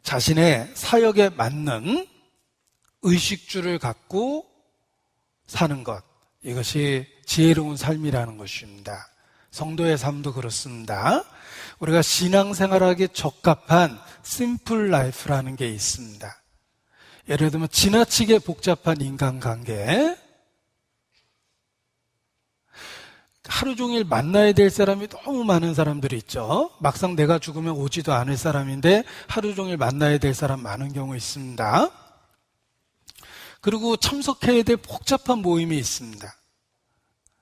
자신의 사역에 맞는 의식주를 갖고 사는 것, 이것이 지혜로운 삶이라는 것입니다. 성도의 삶도 그렇습니다. 우리가 신앙생활하기에 적합한 심플 라이프라는 게 있습니다. 예를 들면 지나치게 복잡한 인간관계, 하루 종일 만나야 될 사람이 너무 많은 사람들이 있죠. 막상 내가 죽으면 오지도 않을 사람인데 하루 종일 만나야 될 사람 많은 경우 있습니다. 그리고 참석해야 될 복잡한 모임이 있습니다.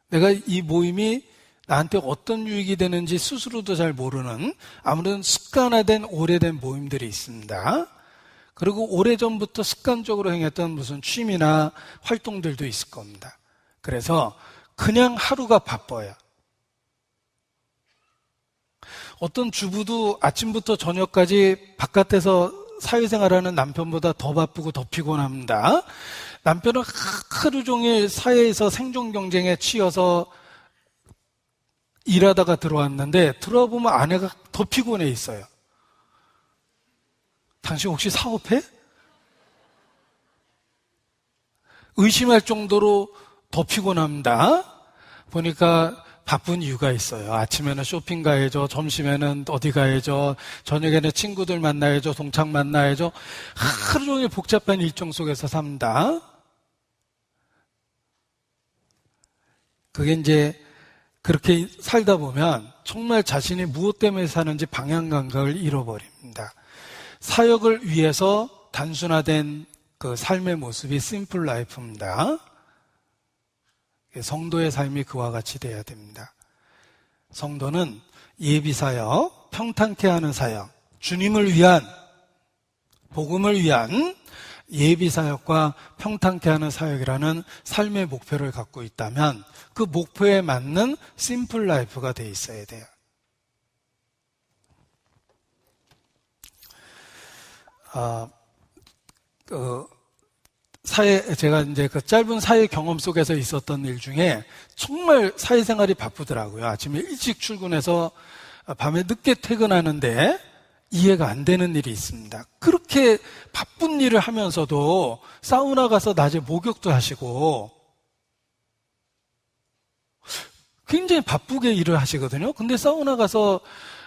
내가 이 모임이 나한테 어떤 유익이 되는지 스스로도 잘 모르는, 아무래도 습관화된 오래된 모임들이 있습니다. 그리고 오래전부터 습관적으로 행했던 무슨 취미나 활동들도 있을 겁니다. 그래서 그냥 하루가 바빠요. 어떤 주부도 아침부터 저녁까지 바깥에서 사회생활하는 남편보다 더 바쁘고 더 피곤합니다. 남편은 하루 종일 사회에서 생존 경쟁에 치여서 일하다가 들어왔는데 들어보면 아내가 더 피곤해 있어요. 당신 혹시 사업해? 의심할 정도로 더 피곤합니다. 보니까 바쁜 이유가 있어요. 아침에는 쇼핑 가야죠. 점심에는 어디 가야죠. 저녁에는 친구들 만나야죠. 동창 만나야죠. 하루 종일 복잡한 일정 속에서 삽니다. 그게 이제 그렇게 살다 보면 정말 자신이 무엇 때문에 사는지 방향 감각을 잃어버립니다. 사역을 위해서 단순화된 그 삶의 모습이 심플 라이프입니다. 성도의 삶이 그와 같이 돼야 됩니다. 성도는 예비사역, 평탄케 하는 사역, 주님을 위한, 복음을 위한 예비사역과 평탄케 하는 사역이라는 삶의 목표를 갖고 있다면 그 목표에 맞는 심플 라이프가 돼 있어야 돼요. 제가 이제 그 짧은 사회 경험 속에서 있었던 일 중에 정말 사회생활이 바쁘더라고요. 아침에 일찍 출근해서 밤에 늦게 퇴근하는데 이해가 안 되는 일이 있습니다. 그렇게 바쁜 일을 하면서도 사우나 가서 낮에 목욕도 하시고 굉장히 바쁘게 일을 하시거든요. 근데 사우나 가서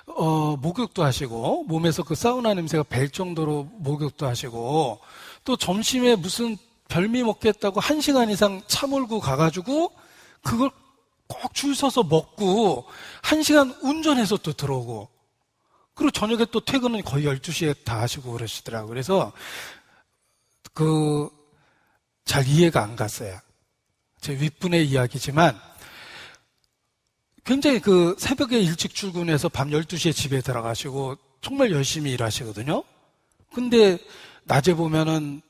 목욕도 하시고 몸에서 그 사우나 냄새가 벨 정도로 목욕도 하시고 또 점심에 무슨 별미 먹겠다고 1시간 이상 차 몰고 가가지고 그걸 꼭 줄 서서 먹고 1시간 운전해서 또 들어오고 그리고 저녁에 또 퇴근은 거의 12시에 다 하시고 그러시더라고요. 그래서 잘 이해가 안 갔어요. 제 윗분의 이야기지만 굉장히 새벽에 일찍 출근해서 밤 12시에 집에 들어가시고 정말 열심히 일하시거든요. 근데 낮에 보면은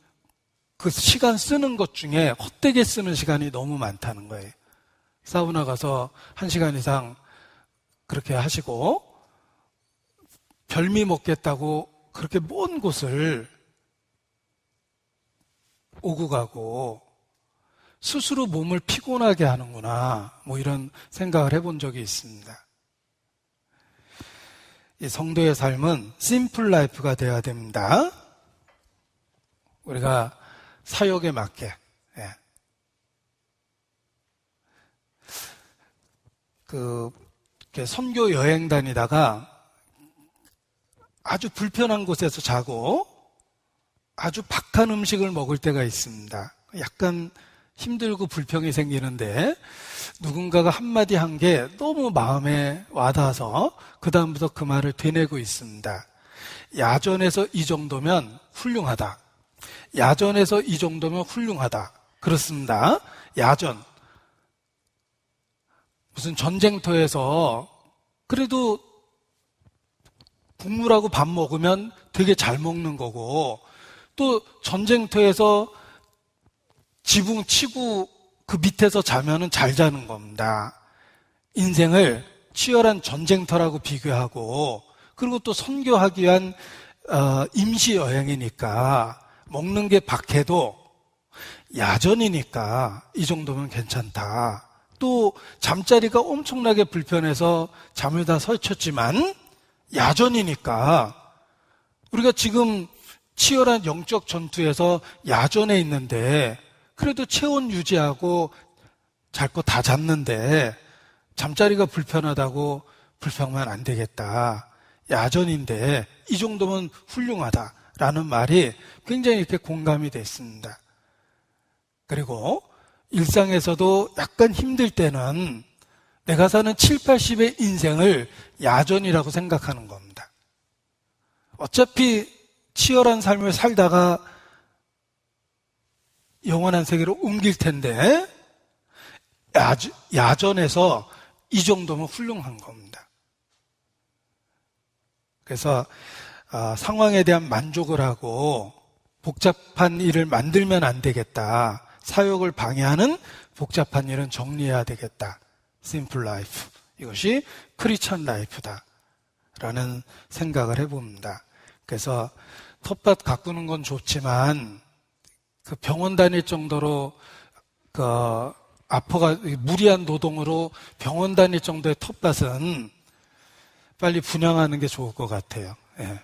그 시간 쓰는 것 중에 헛되게 쓰는 시간이 너무 많다는 거예요. 사우나 가서 1시간 이상 그렇게 하시고 별미 먹겠다고 그렇게 먼 곳을 오고 가고 스스로 몸을 피곤하게 하는구나 이런 생각을 해본 적이 있습니다. 이 성도의 삶은 심플 라이프가 되어야 됩니다. 우리가 사역에 맞게 선교 여행 다니다가 아주 불편한 곳에서 자고 아주 박한 음식을 먹을 때가 있습니다. 약간 힘들고 불평이 생기는데 누군가가 한마디 한 게 너무 마음에 와닿아서 그 다음부터 그 말을 되뇌고 있습니다. 야전에서 이 정도면 훌륭하다. 야전에서 이 정도면 훌륭하다. 그렇습니다. 야전. 무슨 전쟁터에서 그래도 국물하고 밥 먹으면 되게 잘 먹는 거고 또 전쟁터에서 지붕 치고 그 밑에서 자면은 잘 자는 겁니다. 인생을 치열한 전쟁터라고 비교하고 그리고 또 선교하기 위한 임시 여행이니까 먹는 게 박해도 야전이니까 이 정도면 괜찮다. 또 잠자리가 엄청나게 불편해서 잠을 다 설쳤지만 야전이니까 우리가 지금 치열한 영적 전투에서 야전에 있는데 그래도 체온 유지하고 잘 거 다 잤는데 잠자리가 불편하다고 불평하면 안 되겠다. 야전인데 이 정도면 훌륭하다라는 말이 굉장히 이렇게 공감이 됐습니다. 그리고 일상에서도 약간 힘들 때는 내가 사는 7, 80의 인생을 야전이라고 생각하는 겁니다. 어차피 치열한 삶을 살다가 영원한 세계로 옮길 텐데 야전에서 이 정도면 훌륭한 겁니다. 그래서 상황에 대한 만족을 하고 복잡한 일을 만들면 안 되겠다. 사역을 방해하는 복잡한 일은 정리해야 되겠다. 심플 라이프. 이것이 크리스천 라이프다. 라는 생각을 해봅니다. 그래서 텃밭 가꾸는 건 좋지만 그 병원 다닐 정도로 무리한 노동으로 병원 다닐 정도의 텃밭은 빨리 분양하는 게 좋을 것 같아요. 예.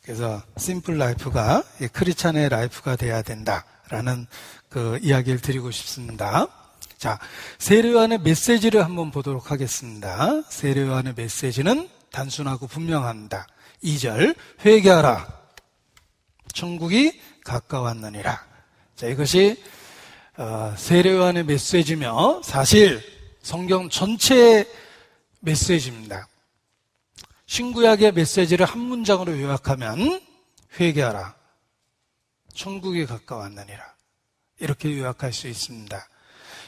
그래서 심플 라이프가 크리스찬의 라이프가 돼야 된다라는 그 이야기를 드리고 싶습니다. 자, 세례요한의 메시지를 한번 보도록 하겠습니다. 세례요한의 메시지는 단순하고 분명합니다. 2절, 회개하라. 천국이 가까웠느니라. 자, 이것이 세례요한의 메시지며 사실 성경 전체의 메시지입니다. 신구약의 메시지를 한 문장으로 요약하면 회개하라. 천국이 가까웠느니라. 이렇게 요약할 수 있습니다.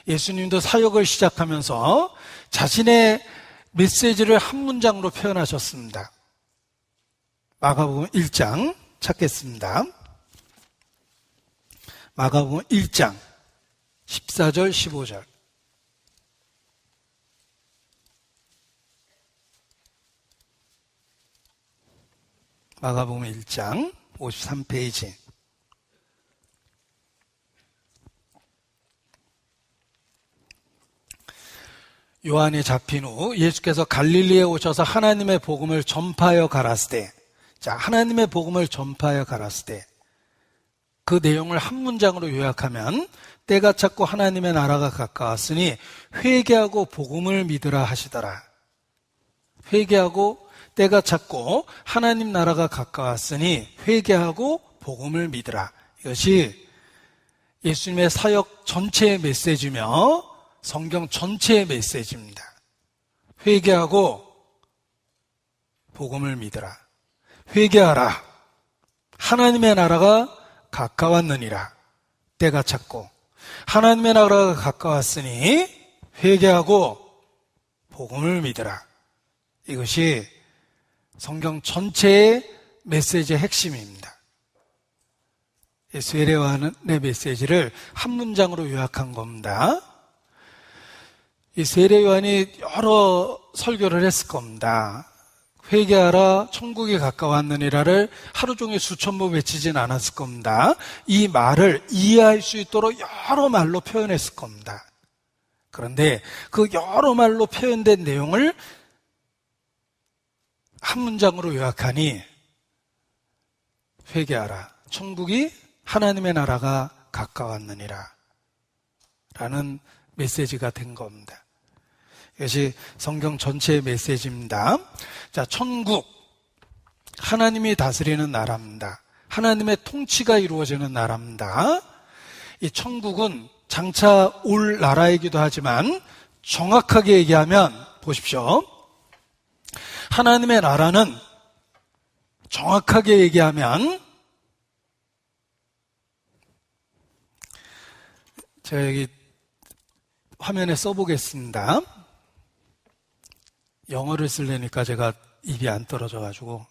예수님도 사역을 시작하면서 자신의 메시지를 한 문장으로 표현하셨습니다. 마가복음 1장 찾겠습니다. 마가복음 1장 14절 15절. 마가복음 1장 53페이지. 요한이 잡힌 후 예수께서 갈릴리에 오셔서 하나님의 복음을 전파하여 가라스되, 자, 하나님의 복음을 전파하여 가라스되, 그 내용을 한 문장으로 요약하면 때가 찼고 하나님의 나라가 가까웠으니 회개하고 복음을 믿으라 하시더라. 회개하고 때가 찼고 하나님 나라가 가까웠으니 회개하고 복음을 믿으라. 이것이 예수님의 사역 전체의 메시지며 성경 전체의 메시지입니다. 회개하고 복음을 믿으라. 회개하라. 하나님의 나라가 가까웠느니라. 때가 찼고 하나님의 나라가 가까웠으니 회개하고 복음을 믿으라. 이것이 성경 전체의 메시지의 핵심입니다. 세례요한의 메시지를 한 문장으로 요약한 겁니다. 이 세례요한이 여러 설교를 했을 겁니다. 회개하라, 천국이 가까웠느니라를 하루 종일 수천 번 외치진 않았을 겁니다. 이 말을 이해할 수 있도록 여러 말로 표현했을 겁니다. 그런데 그 여러 말로 표현된 내용을 한 문장으로 요약하니 회개하라, 천국이 하나님의 나라가 가까웠느니라 라는 메시지가 된 겁니다. 이것이 성경 전체의 메시지입니다. 자, 천국, 하나님이 다스리는 나라입니다. 하나님의 통치가 이루어지는 나라입니다. 이 천국은 장차 올 나라이기도 하지만 정확하게 얘기하면 보십시오. 하나님의 나라는 정확하게 얘기하면, 제가 여기 화면에 써보겠습니다. 영어를 쓰려니까 제가 입이 안 떨어져가지고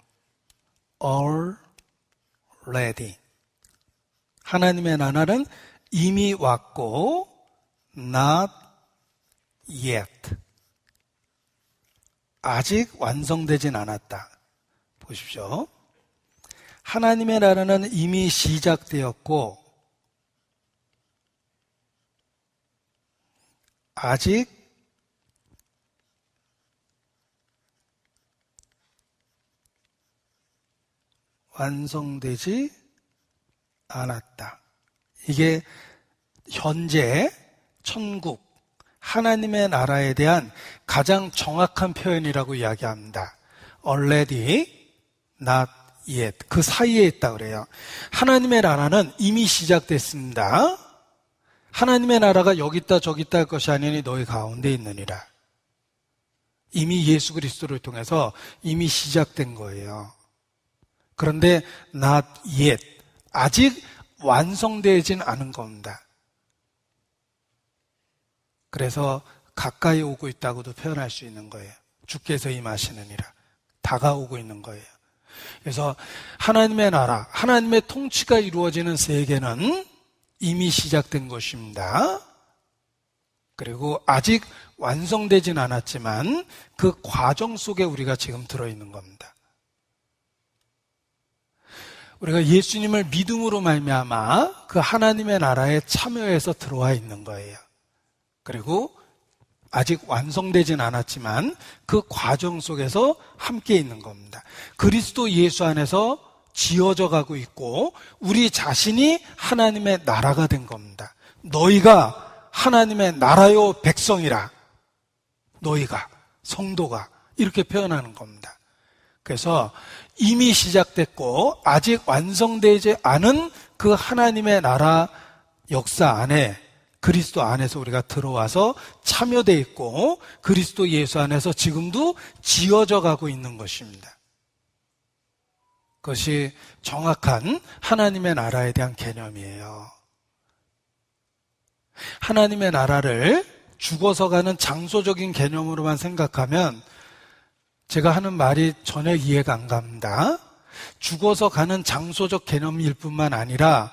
already, 하나님의 나라는 이미 왔고 not yet, 아직 완성되진 않았다. 보십시오. 하나님의 나라는 이미 시작되었고 아직 완성되지 않았다. 이게 현재 천국, 하나님의 나라에 대한 가장 정확한 표현이라고 이야기합니다. already, not yet. 그 사이에 있다 그래요. 하나님의 나라는 이미 시작됐습니다. 하나님의 나라가 여기 있다 저기 있다 할 것이 아니니 너희 가운데 있느니라. 이미 예수 그리스도를 통해서 이미 시작된 거예요. 그런데 not yet, 아직 완성되진 않은 겁니다. 그래서 가까이 오고 있다고도 표현할 수 있는 거예요. 주께서 임하시느니라. 다가오고 있는 거예요. 그래서 하나님의 나라, 하나님의 통치가 이루어지는 세계는 이미 시작된 것입니다. 그리고 아직 완성되진 않았지만 그 과정 속에 우리가 지금 들어있는 겁니다. 우리가 예수님을 믿음으로 말미암아 그 하나님의 나라에 참여해서 들어와 있는 거예요. 그리고 아직 완성되진 않았지만 그 과정 속에서 함께 있는 겁니다. 그리스도 예수 안에서 지어져 가고 있고 우리 자신이 하나님의 나라가 된 겁니다. 너희가 하나님의 나라요 백성이라. 너희가, 성도가, 이렇게 표현하는 겁니다. 그래서 이미 시작됐고 아직 완성되지 않은 그 하나님의 나라 역사 안에, 그리스도 안에서 우리가 들어와서 참여되어 있고 그리스도 예수 안에서 지금도 지어져 가고 있는 것입니다. 그것이 정확한 하나님의 나라에 대한 개념이에요. 하나님의 나라를 죽어서 가는 장소적인 개념으로만 생각하면 제가 하는 말이 전혀 이해가 안 갑니다. 죽어서 가는 장소적 개념일 뿐만 아니라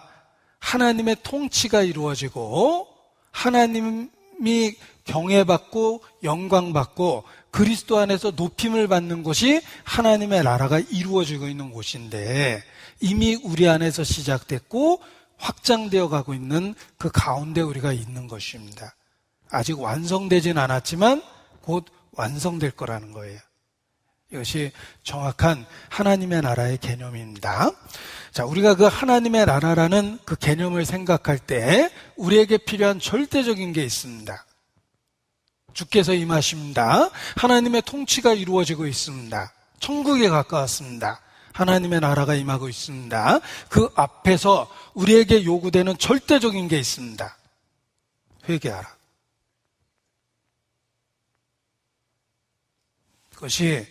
하나님의 통치가 이루어지고 하나님이 경외받고 영광받고 그리스도 안에서 높임을 받는 곳이 하나님의 나라가 이루어지고 있는 곳인데 이미 우리 안에서 시작됐고 확장되어 가고 있는 그 가운데 우리가 있는 것입니다. 아직 완성되진 않았지만 곧 완성될 거라는 거예요. 이것이 정확한 하나님의 나라의 개념입니다. 자, 우리가 그 하나님의 나라라는 그 개념을 생각할 때 우리에게 필요한 절대적인 게 있습니다. 주께서 임하십니다. 하나님의 통치가 이루어지고 있습니다. 천국에 가까웠습니다. 하나님의 나라가 임하고 있습니다. 그 앞에서 우리에게 요구되는 절대적인 게 있습니다. 회개하라. 그것이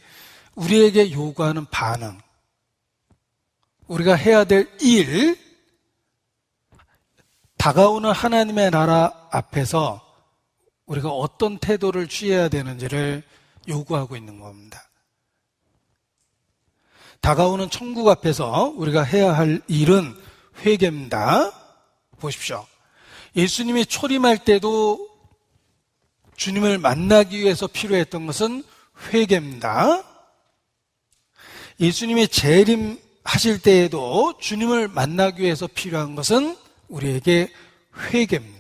우리에게 요구하는 반응, 우리가 해야 될 일, 다가오는 하나님의 나라 앞에서 우리가 어떤 태도를 취해야 되는지를 요구하고 있는 겁니다. 다가오는 천국 앞에서 우리가 해야 할 일은 회개입니다. 보십시오. 예수님이 초림할 때도 주님을 만나기 위해서 필요했던 것은 회개입니다. 예수님이 재림하실 때에도 주님을 만나기 위해서 필요한 것은 우리에게 회개입니다.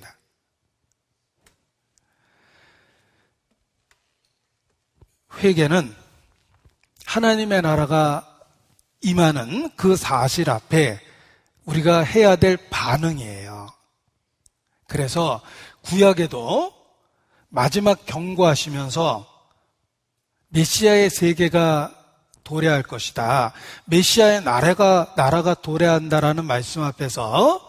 회개는 하나님의 나라가 임하는 그 사실 앞에 우리가 해야 될 반응이에요. 그래서 구약에도 마지막 경고하시면서 메시아의 세계가 도래할 것이다. 메시아의 나라가 도래한다라는 말씀 앞에서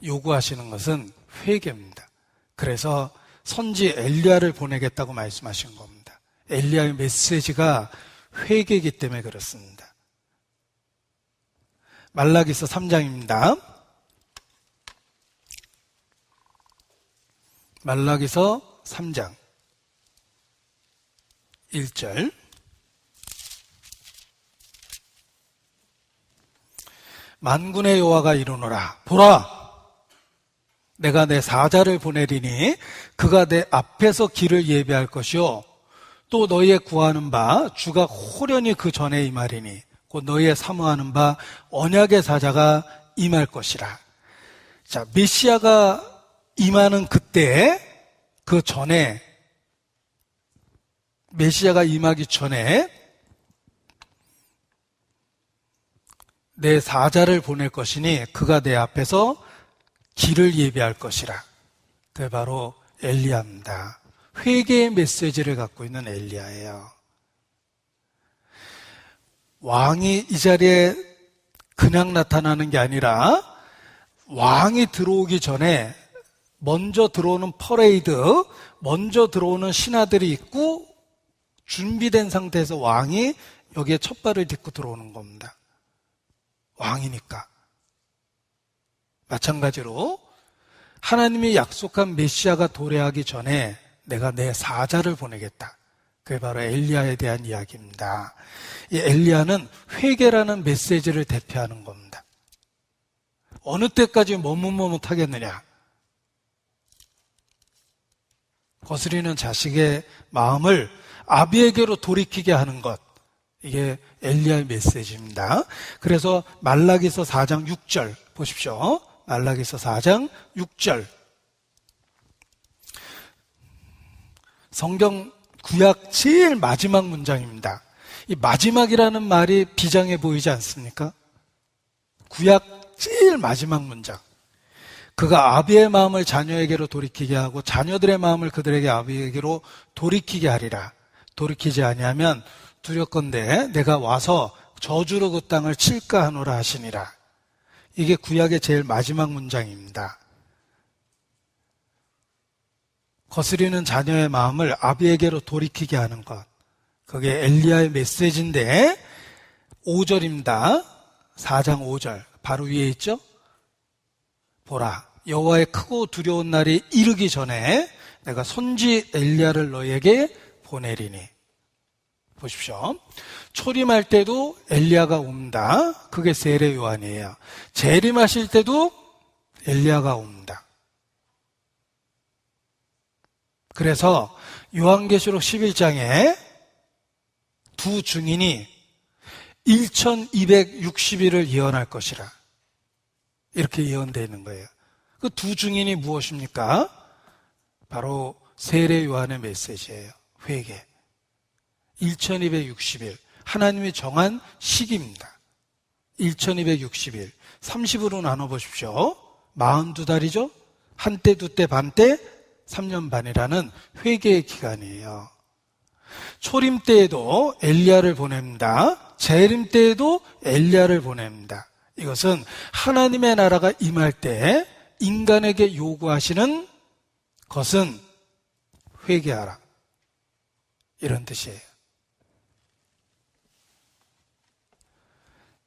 요구하시는 것은 회개입니다. 그래서 선지 엘리야를 보내겠다고 말씀하신 겁니다. 엘리야의 메시지가 회개이기 때문에 그렇습니다. 말라기서 3장입니다. 말라기서 3장 1절 만군의 여호와가 이르노라 보라 내가 내 사자를 보내리니 그가 내 앞에서 길을 예비할 것이요 또 너희의 구하는 바 주가 호련히 그 전에 임하리니 곧 너희의 사모하는 바 언약의 사자가 임할 것이라. 자, 메시아가 임하는 그때 그 전에 메시아가 임하기 전에 내 사자를 보낼 것이니 그가 내 앞에서 길을 예비할 것이라. 그게 바로 엘리야입니다. 회개의 메시지를 갖고 있는 엘리야예요. 왕이 이 자리에 그냥 나타나는 게 아니라 왕이 들어오기 전에 먼저 들어오는 퍼레이드, 먼저 들어오는 신하들이 있고 준비된 상태에서 왕이 여기에 첫 발을 딛고 들어오는 겁니다. 왕이니까. 마찬가지로 하나님이 약속한 메시아가 도래하기 전에 내가 내 사자를 보내겠다. 그게 바로 엘리야에 대한 이야기입니다. 이 엘리야는 회개라는 메시지를 대표하는 겁니다. 어느 때까지 머뭇머뭇하겠느냐? 거스리는 자식의 마음을 아비에게로 돌이키게 하는 것. 이게 엘리야의 메시지입니다. 그래서 말라기서 4장 6절 보십시오. 말라기서 4장 6절. 성경 구약 제일 마지막 문장입니다. 이 마지막이라는 말이 비장해 보이지 않습니까? 구약 제일 마지막 문장. 그가 아비의 마음을 자녀에게로 돌이키게 하고 자녀들의 마음을 그들에게 아비에게로 돌이키게 하리라. 돌이키지 아니하면 두렵건대 내가 와서 저주로 그 땅을 칠까 하노라 하시니라. 이게 구약의 제일 마지막 문장입니다. 거스리는 자녀의 마음을 아비에게로 돌이키게 하는 것. 그게 엘리야의 메시지인데 5절입니다. 4장 5절 바로 위에 있죠? 보라 여호와의 크고 두려운 날이 이르기 전에 내가 손지 엘리야를 너에게 보내리니. 보십시오. 초림할 때도 엘리야가 옵니다. 그게 세례 요한이에요. 재림하실 때도 엘리야가 옵니다. 그래서 요한계시록 11장에 두 증인이 1260일을 예언할 것이라 이렇게 예언되어 있는 거예요. 그 두 증인이 무엇입니까? 바로 세례 요한의 메시지예요. 회개. 1260일 하나님이 정한 시기입니다. 1260일 30으로 나눠보십시오. 42달이죠. 한때 두때 반때 3년 반이라는 회개의 기간이에요. 초림 때에도 엘리야를 보냅니다. 재림 때에도 엘리야를 보냅니다. 이것은 하나님의 나라가 임할 때 인간에게 요구하시는 것은 회개하라, 이런 뜻이에요.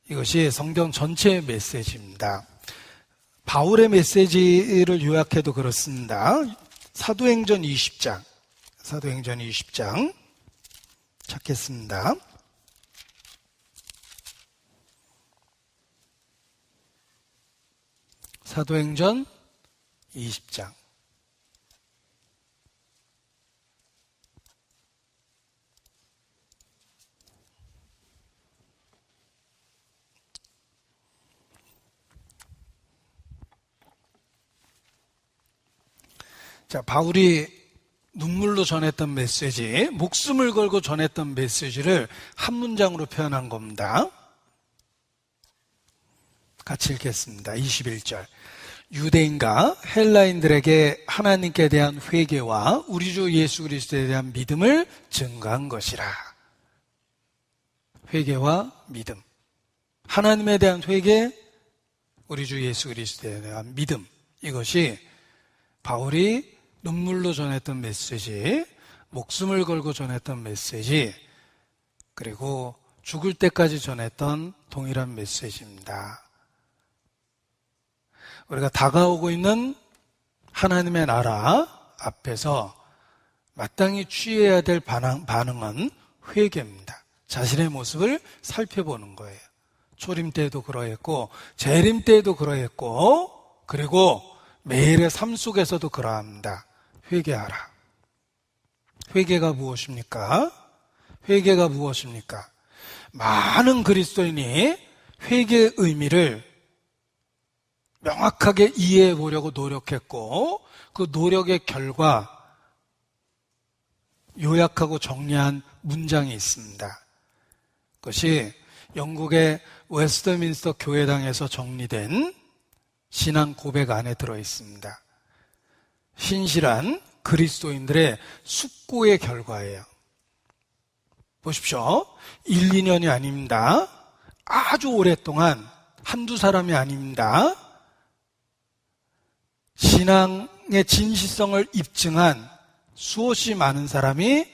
이것이 성경 전체의 메시지입니다. 바울의 메시지를 요약해도 그렇습니다. 사도행전 20장 찾겠습니다. 사도행전 20장. 자, 바울이 눈물로 전했던 메시지, 목숨을 걸고 전했던 메시지를 한 문장으로 표현한 겁니다. 같이 읽겠습니다. 21절. 유대인과 헬라인들에게 하나님께 대한 회개와 우리 주 예수 그리스도에 대한 믿음을 증거한 것이라. 회개와 믿음. 하나님에 대한 회개, 우리 주 예수 그리스도에 대한 믿음. 이것이 바울이 눈물로 전했던 메시지, 목숨을 걸고 전했던 메시지, 그리고 죽을 때까지 전했던 동일한 메시지입니다. 우리가 다가오고 있는 하나님의 나라 앞에서 마땅히 취해야 될 반응은 회개입니다. 자신의 모습을 살펴보는 거예요. 초림 때에도 그러했고, 재림 때에도 그러했고, 그리고 매일의 삶 속에서도 그러합니다. 회개하라. 회개가 무엇입니까? 회개가 무엇입니까? 많은 그리스도인이 회개의 의미를 명확하게 이해해 보려고 노력했고, 그 노력의 결과 요약하고 정리한 문장이 있습니다. 그것이 영국의 웨스트민스터 교회당에서 정리된 신앙 고백 안에 들어있습니다. 신실한 그리스도인들의 숙고의 결과예요. 보십시오. 1, 2년이 아닙니다. 아주 오랫동안 한두 사람이 아닙니다. 신앙의 진실성을 입증한 수없이 많은 사람이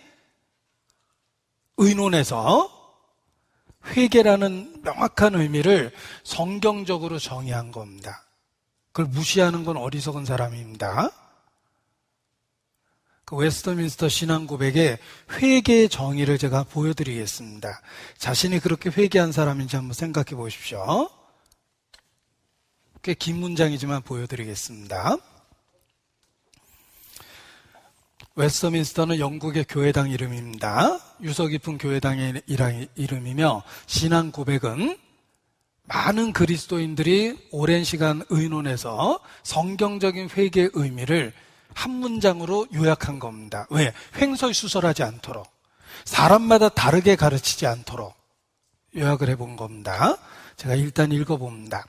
의논해서 회개라는 명확한 의미를 성경적으로 정의한 겁니다. 그걸 무시하는 건 어리석은 사람입니다. 그 웨스트민스터 신앙 고백의 회개의 정의를 제가 보여드리겠습니다. 자신이 그렇게 회개한 사람인지 한번 생각해 보십시오. 꽤 긴 문장이지만 보여드리겠습니다. 웨스트민스터는 영국의 교회당 이름입니다. 유서 깊은 교회당의 이름이며, 신앙 고백은 많은 그리스도인들이 오랜 시간 의논해서 성경적인 회개의 의미를 한 문장으로 요약한 겁니다. 왜? 횡설수설하지 않도록, 사람마다 다르게 가르치지 않도록 요약을 해본 겁니다. 제가 일단 읽어봅니다.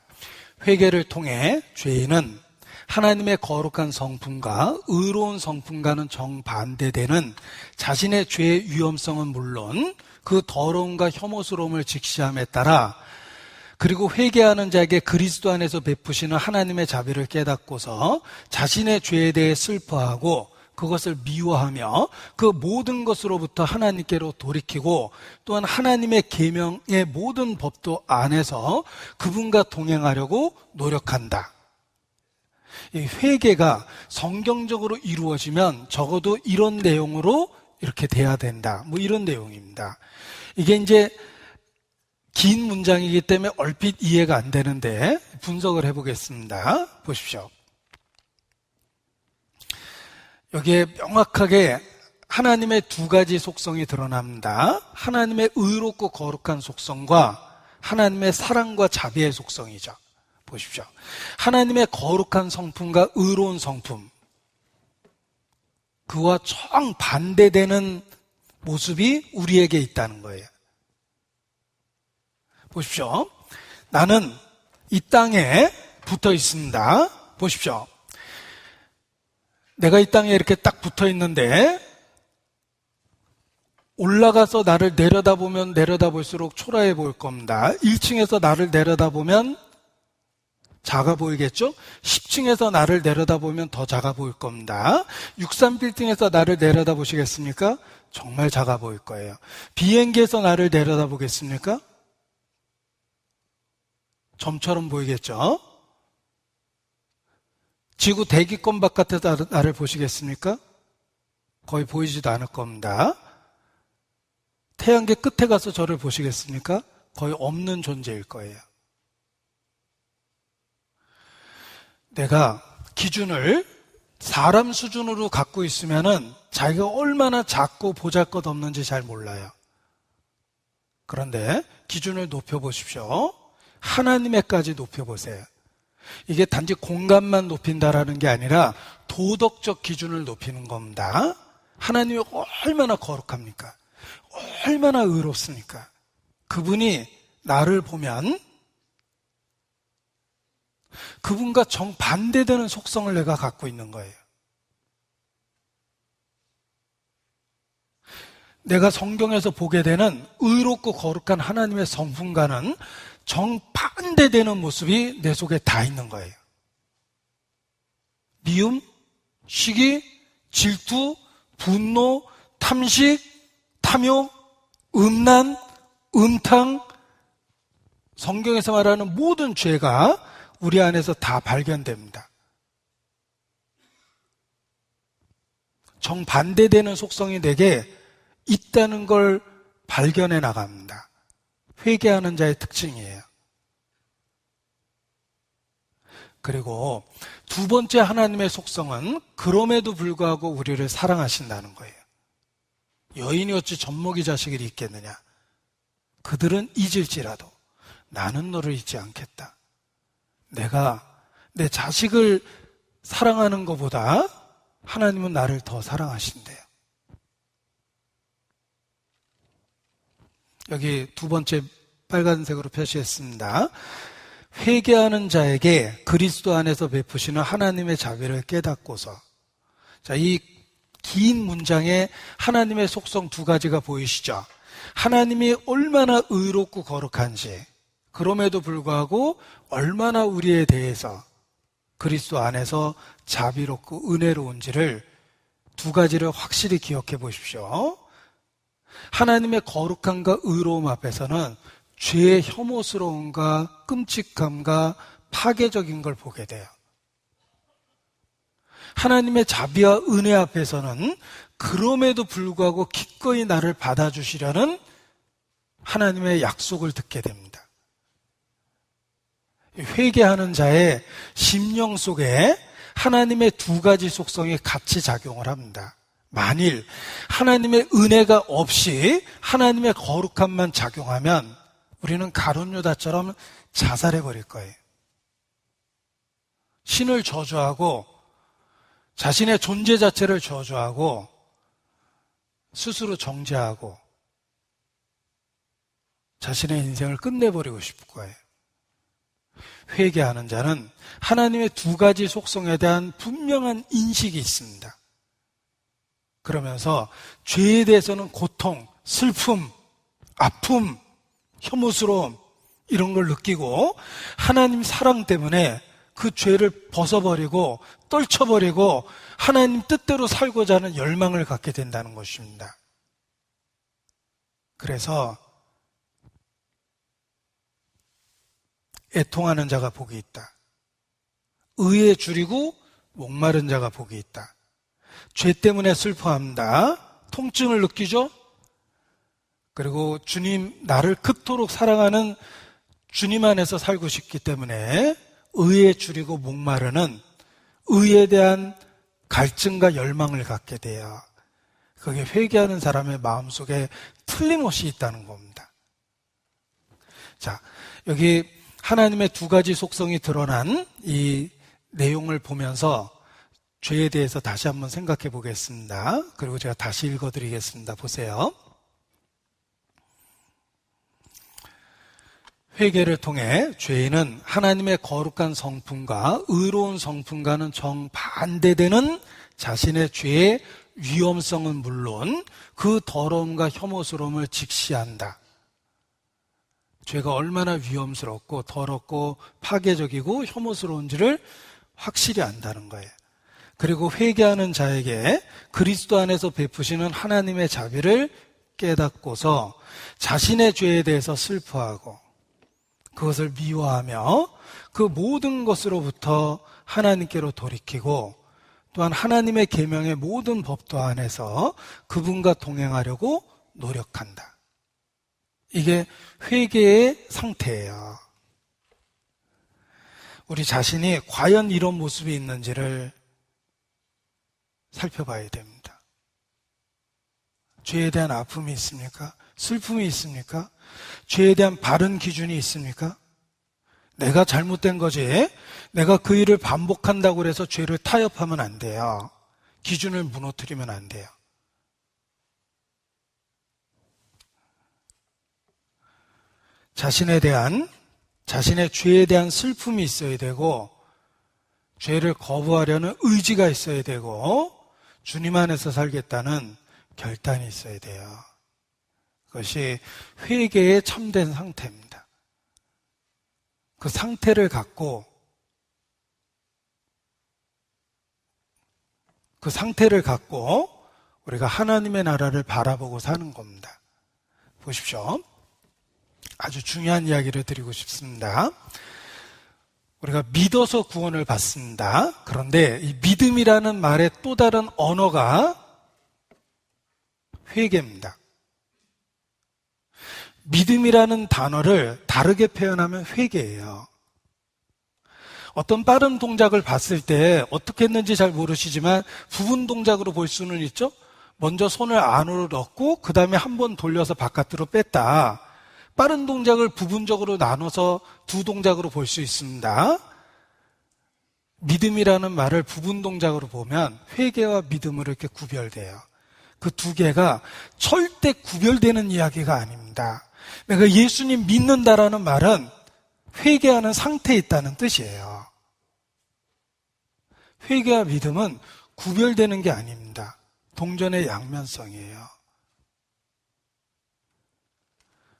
회개를 통해 죄인은 하나님의 거룩한 성품과 의로운 성품과는 정반대되는 자신의 죄의 위험성은 물론 그 더러움과 혐오스러움을 직시함에 따라, 그리고 회개하는 자에게 그리스도 안에서 베푸시는 하나님의 자비를 깨닫고서 자신의 죄에 대해 슬퍼하고 그것을 미워하며 그 모든 것으로부터 하나님께로 돌이키고, 또한 하나님의 계명의 모든 법도 안에서 그분과 동행하려고 노력한다. 이 회개가 성경적으로 이루어지면 적어도 이런 내용으로 이렇게 돼야 된다. 뭐 이런 내용입니다. 이게 이제 긴 문장이기 때문에 얼핏 이해가 안 되는데 분석을 해보겠습니다. 보십시오. 여기에 명확하게 하나님의 두 가지 속성이 드러납니다. 하나님의 의롭고 거룩한 속성과 하나님의 사랑과 자비의 속성이죠. 보십시오. 하나님의 거룩한 성품과 의로운 성품, 그와 정반대되는 모습이 우리에게 있다는 거예요. 보십시오. 나는 이 땅에 붙어 있습니다. 보십시오. 내가 이 땅에 이렇게 딱 붙어 있는데 올라가서 나를 내려다보면 내려다볼수록 초라해 보일 겁니다. 1층에서 나를 내려다보면 작아 보이겠죠? 10층에서 나를 내려다보면 더 작아 보일 겁니다. 63빌딩에서 나를 내려다보시겠습니까? 정말 작아 보일 거예요. 비행기에서 나를 내려다보겠습니까? 점처럼 보이겠죠? 지구 대기권 바깥에서 나를 보시겠습니까? 거의 보이지도 않을 겁니다. 태양계 끝에 가서 저를 보시겠습니까? 거의 없는 존재일 거예요. 내가 기준을 사람 수준으로 갖고 있으면은 자기가 얼마나 작고 보잘것없는지 잘 몰라요. 그런데 기준을 높여보십시오. 하나님의까지 높여보세요. 이게 단지 공간만 높인다라는 게 아니라 도덕적 기준을 높이는 겁니다. 하나님이 얼마나 거룩합니까? 얼마나 의롭습니까? 그분이 나를 보면 그분과 정반대되는 속성을 내가 갖고 있는 거예요. 내가 성경에서 보게 되는 의롭고 거룩한 하나님의 성품과는 정반대되는 모습이 내 속에 다 있는 거예요. 미움, 시기, 질투, 분노, 탐식, 탐욕, 음란, 음탕, 성경에서 말하는 모든 죄가 우리 안에서 다 발견됩니다. 정반대되는 속성이 내게 있다는 걸 발견해 나갑니다. 회개하는 자의 특징이에요. 그리고 두 번째 하나님의 속성은 그럼에도 불구하고 우리를 사랑하신다는 거예요. 여인이 어찌 젖먹이 자식을 잊겠느냐. 그들은 잊을지라도 나는 너를 잊지 않겠다. 내가 내 자식을 사랑하는 것보다 하나님은 나를 더 사랑하신대요. 여기 두 번째 빨간색으로 표시했습니다. 회개하는 자에게 그리스도 안에서 베푸시는 하나님의 자비를 깨닫고서. 자, 이 긴 문장에 하나님의 속성 두 가지가 보이시죠? 하나님이 얼마나 의롭고 거룩한지, 그럼에도 불구하고 얼마나 우리에 대해서 그리스도 안에서 자비롭고 은혜로운지를 두 가지를 확실히 기억해 보십시오. 하나님의 거룩함과 의로움 앞에서는 죄의 혐오스러움과 끔찍함과 파괴적인 걸 보게 돼요. 하나님의 자비와 은혜 앞에서는 그럼에도 불구하고 기꺼이 나를 받아주시려는 하나님의 약속을 듣게 됩니다. 회개하는 자의 심령 속에 하나님의 두 가지 속성이 같이 작용을 합니다. 만일 하나님의 은혜가 없이 하나님의 거룩함만 작용하면 우리는 가룟 유다처럼 자살해버릴 거예요. 신을 저주하고 자신의 존재 자체를 저주하고 스스로 정죄하고 자신의 인생을 끝내버리고 싶을 거예요. 회개하는 자는 하나님의 두 가지 속성에 대한 분명한 인식이 있습니다. 그러면서 죄에 대해서는 고통, 슬픔, 아픔, 혐오스러움 이런 걸 느끼고 하나님 사랑 때문에 그 죄를 벗어버리고 떨쳐버리고 하나님 뜻대로 살고자 하는 열망을 갖게 된다는 것입니다. 그래서 애통하는 자가 복이 있다. 의에 줄이고 목마른 자가 복이 있다. 죄 때문에 슬퍼합니다. 통증을 느끼죠? 그리고 주님, 나를 극도로 사랑하는 주님 안에서 살고 싶기 때문에 의에 줄이고 목마르는 의에 대한 갈증과 열망을 갖게 돼요. 그게 회개하는 사람의 마음속에 틀림없이 있다는 겁니다. 자, 여기 하나님의 두 가지 속성이 드러난 이 내용을 보면서 죄에 대해서 다시 한번 생각해 보겠습니다. 그리고 제가 다시 읽어드리겠습니다. 보세요. 회개를 통해 죄인은 하나님의 거룩한 성품과 의로운 성품과는 정반대되는 자신의 죄의 위험성은 물론 그 더러움과 혐오스러움을 직시한다. 죄가 얼마나 위험스럽고 더럽고 파괴적이고 혐오스러운지를 확실히 안다는 거예요. 그리고 회개하는 자에게 그리스도 안에서 베푸시는 하나님의 자비를 깨닫고서 자신의 죄에 대해서 슬퍼하고 그것을 미워하며 그 모든 것으로부터 하나님께로 돌이키고 또한 하나님의 계명의 모든 법도 안에서 그분과 동행하려고 노력한다. 이게 회개의 상태예요. 우리 자신이 과연 이런 모습이 있는지를 살펴봐야 됩니다. 죄에 대한 아픔이 있습니까? 슬픔이 있습니까? 죄에 대한 바른 기준이 있습니까? 내가 잘못된 거지, 내가 그 일을 반복한다고 해서 죄를 타협하면 안 돼요. 기준을 무너뜨리면 안 돼요. 자신의 죄에 대한 슬픔이 있어야 되고, 죄를 거부하려는 의지가 있어야 되고, 주님 안에서 살겠다는 결단이 있어야 돼요. 그것이 회개의 참된 상태입니다. 그 상태를 갖고 우리가 하나님의 나라를 바라보고 사는 겁니다. 보십시오. 아주 중요한 이야기를 드리고 싶습니다. 우리가 믿어서 구원을 받습니다. 그런데 이 믿음이라는 말의 또 다른 언어가 회개입니다. 믿음이라는 단어를 다르게 표현하면 회개예요. 어떤 빠른 동작을 봤을 때 어떻게 했는지 잘 모르시지만 부분 동작으로 볼 수는 있죠. 먼저 손을 안으로 넣고 그 다음에 한 번 돌려서 바깥으로 뺐다. 빠른 동작을 부분적으로 나눠서 두 동작으로 볼 수 있습니다. 믿음이라는 말을 부분 동작으로 보면 회개와 믿음으로 이렇게 구별돼요. 그 두 개가 절대 구별되는 이야기가 아닙니다. 내가 예수님 믿는다라는 말은 회개하는 상태에 있다는 뜻이에요. 회개와 믿음은 구별되는 게 아닙니다. 동전의 양면성이에요.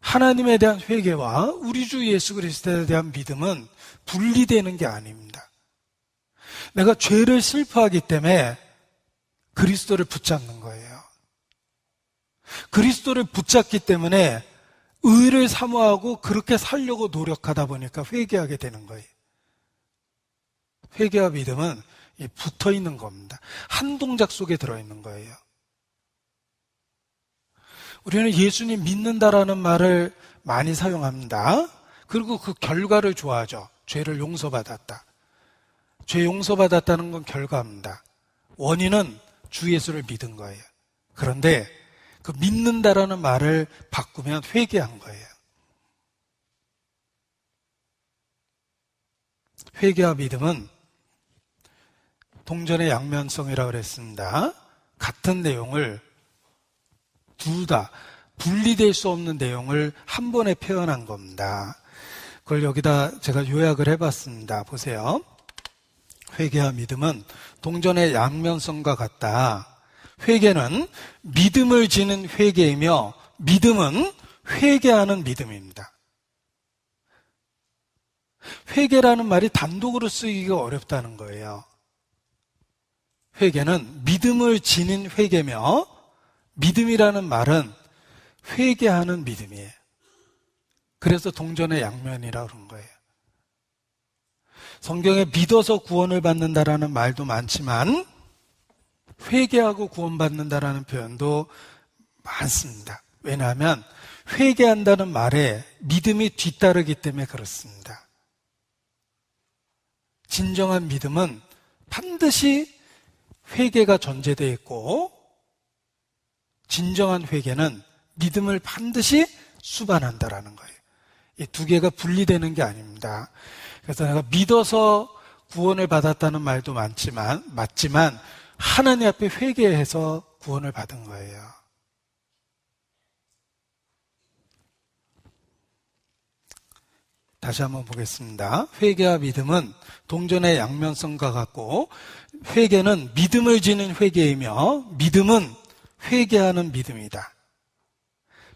하나님에 대한 회개와 우리 주 예수 그리스도에 대한 믿음은 분리되는 게 아닙니다. 내가 죄를 슬퍼하기 때문에 그리스도를 붙잡는 거예요. 그리스도를 붙잡기 때문에 의를 사모하고 그렇게 살려고 노력하다 보니까 회개하게 되는 거예요. 회개와 믿음은 붙어 있는 겁니다. 한 동작 속에 들어있는 거예요. 우리는 예수님 믿는다라는 말을 많이 사용합니다. 그리고 그 결과를 좋아하죠. 죄를 용서받았다. 죄 용서받았다는 건 결과입니다. 원인은 주 예수를 믿은 거예요. 그런데 그 믿는다라는 말을 바꾸면 회개한 거예요. 회개와 믿음은 동전의 양면성이라고 그랬습니다. 같은 내용을 둘 다 분리될 수 없는 내용을 한 번에 표현한 겁니다. 그걸 여기다 제가 요약을 해봤습니다. 보세요. 회개와 믿음은 동전의 양면성과 같다. 회개는 믿음을 지는 회개이며 믿음은 회개하는 믿음입니다. 회개라는 말이 단독으로 쓰기가 어렵다는 거예요. 회개는 믿음을 지닌 회개며 믿음이라는 말은 회개하는 믿음이에요. 그래서 동전의 양면이라고 그런 거예요. 성경에 믿어서 구원을 받는다라는 말도 많지만 회개하고 구원받는다라는 표현도 많습니다. 왜냐하면 회개한다는 말에 믿음이 뒤따르기 때문에 그렇습니다. 진정한 믿음은 반드시 회개가 전제되어 있고, 진정한 회개는 믿음을 반드시 수반한다라는 거예요. 이 두 개가 분리되는 게 아닙니다. 그래서 내가 믿어서 구원을 받았다는 말도 맞지만 하나님 앞에 회개해서 구원을 받은 거예요. 다시 한번 보겠습니다. 회개와 믿음은 동전의 양면성과 같고, 회개는 믿음을 지닌 회개이며 믿음은 회개하는 믿음이다.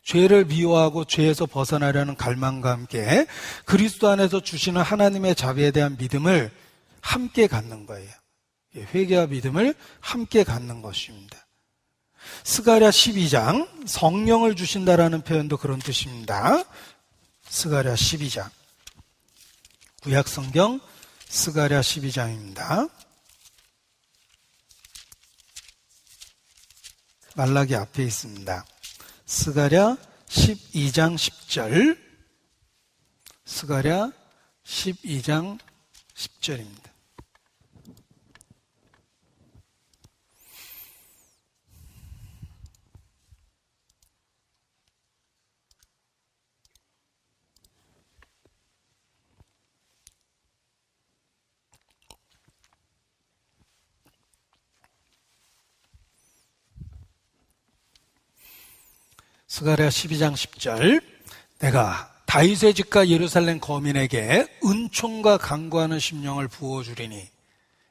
죄를 미워하고 죄에서 벗어나려는 갈망과 함께 그리스도 안에서 주시는 하나님의 자비에 대한 믿음을 함께 갖는 거예요. 회개와 믿음을 함께 갖는 것입니다. 스가랴 12장, 성령을 주신다라는 표현도 그런 뜻입니다. 스가랴 12장, 구약성경 스가랴 12장입니다. 말라기 앞에 있습니다. 스가랴 12장 10절, 스가랴 12장 10절입니다. 스가랴 12장 10절, 내가 다윗의 집과 예루살렘 거민에게 은총과 간구하는 심령을 부어주리니,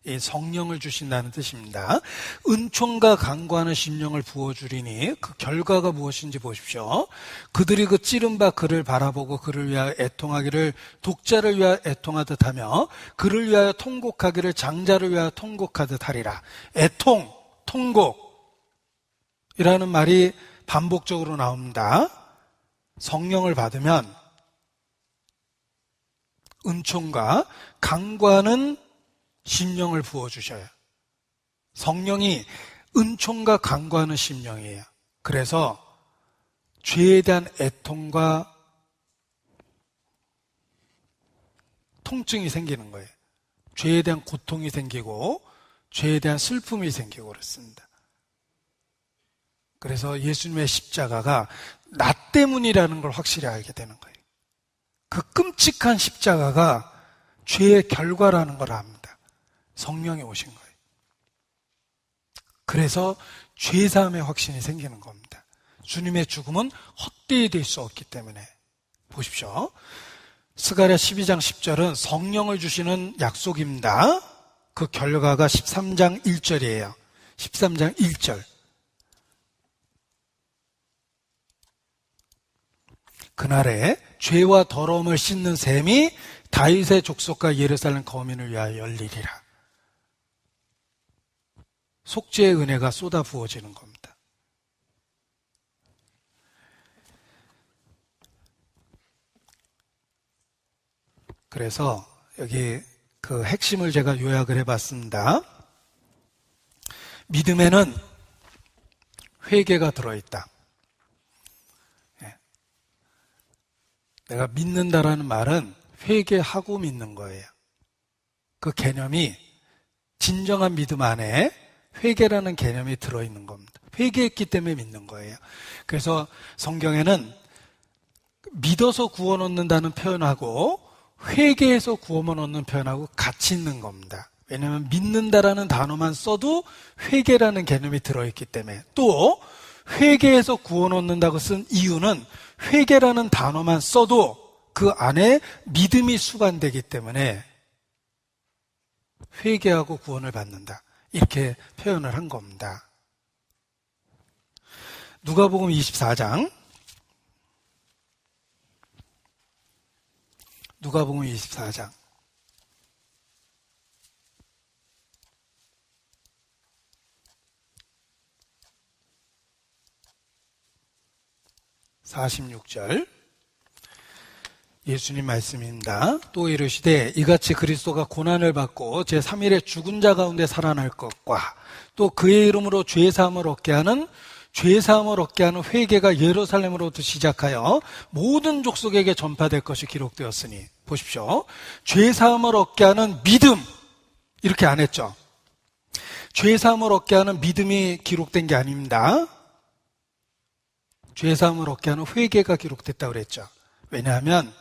이 성령을 주신다는 뜻입니다. 은총과 간구하는 심령을 부어주리니 그 결과가 무엇인지 보십시오. 그들이 그 찌른 바 그를 바라보고 그를 위하여 애통하기를 독자를 위하여 애통하듯 하며 그를 위하여 통곡하기를 장자를 위하여 통곡하듯 하리라. 애통, 통곡이라는 말이 반복적으로 나옵니다. 성령을 받으면 은총과 간구하는 심령을 부어주셔요. 성령이 은총과 간구하는 심령이에요. 그래서 죄에 대한 애통과 통증이 생기는 거예요. 죄에 대한 고통이 생기고 죄에 대한 슬픔이 생기고 그렇습니다. 그래서 예수님의 십자가가 나 때문이라는 걸 확실히 알게 되는 거예요. 그 끔찍한 십자가가 죄의 결과라는 걸 압니다. 성령이 오신 거예요. 그래서 죄사함의 확신이 생기는 겁니다. 주님의 죽음은 헛되이 될 수 없기 때문에. 보십시오. 스가랴 12장 10절은 성령을 주시는 약속입니다. 그 결과가 13장 1절이에요. 13장 1절. 그날에 죄와 더러움을 씻는 셈이 다윗의 족속과 예루살렘 거민을 위하여 열리리라. 속죄의 은혜가 쏟아 부어지는 겁니다. 그래서 여기 그 핵심을 제가 요약을 해봤습니다. 믿음에는 회개가 들어있다. 내가 믿는다라는 말은 회개하고 믿는 거예요. 그 개념이 진정한 믿음 안에 회개라는 개념이 들어있는 겁니다. 회개했기 때문에 믿는 거예요. 그래서 성경에는 믿어서 구원 얻는다는 표현하고 회개해서 구원 얻는 표현하고 같이 있는 겁니다. 왜냐하면 믿는다라는 단어만 써도 회개라는 개념이 들어있기 때문에, 또 회개해서 구원 얻는다고 쓴 이유는 회개라는 단어만 써도 그 안에 믿음이 수반되기 때문에 회개하고 구원을 받는다, 이렇게 표현을 한 겁니다. 누가복음 24장, 누가복음 24장 46절, 예수님 말씀입니다. 또 이르시되 이같이 그리스도가 고난을 받고 제3일에 죽은 자 가운데 살아날 것과 또 그의 이름으로 죄사함을 얻게 하는 회개가 예루살렘으로부터 시작하여 모든 족속에게 전파될 것이 기록되었으니, 보십시오. 죄사함을 얻게 하는 믿음, 이렇게 안 했죠. 죄사함을 얻게 하는 믿음이 기록된 게 아닙니다. 죄사함을 얻게 하는 회개가 기록됐다고 그랬죠. 왜냐하면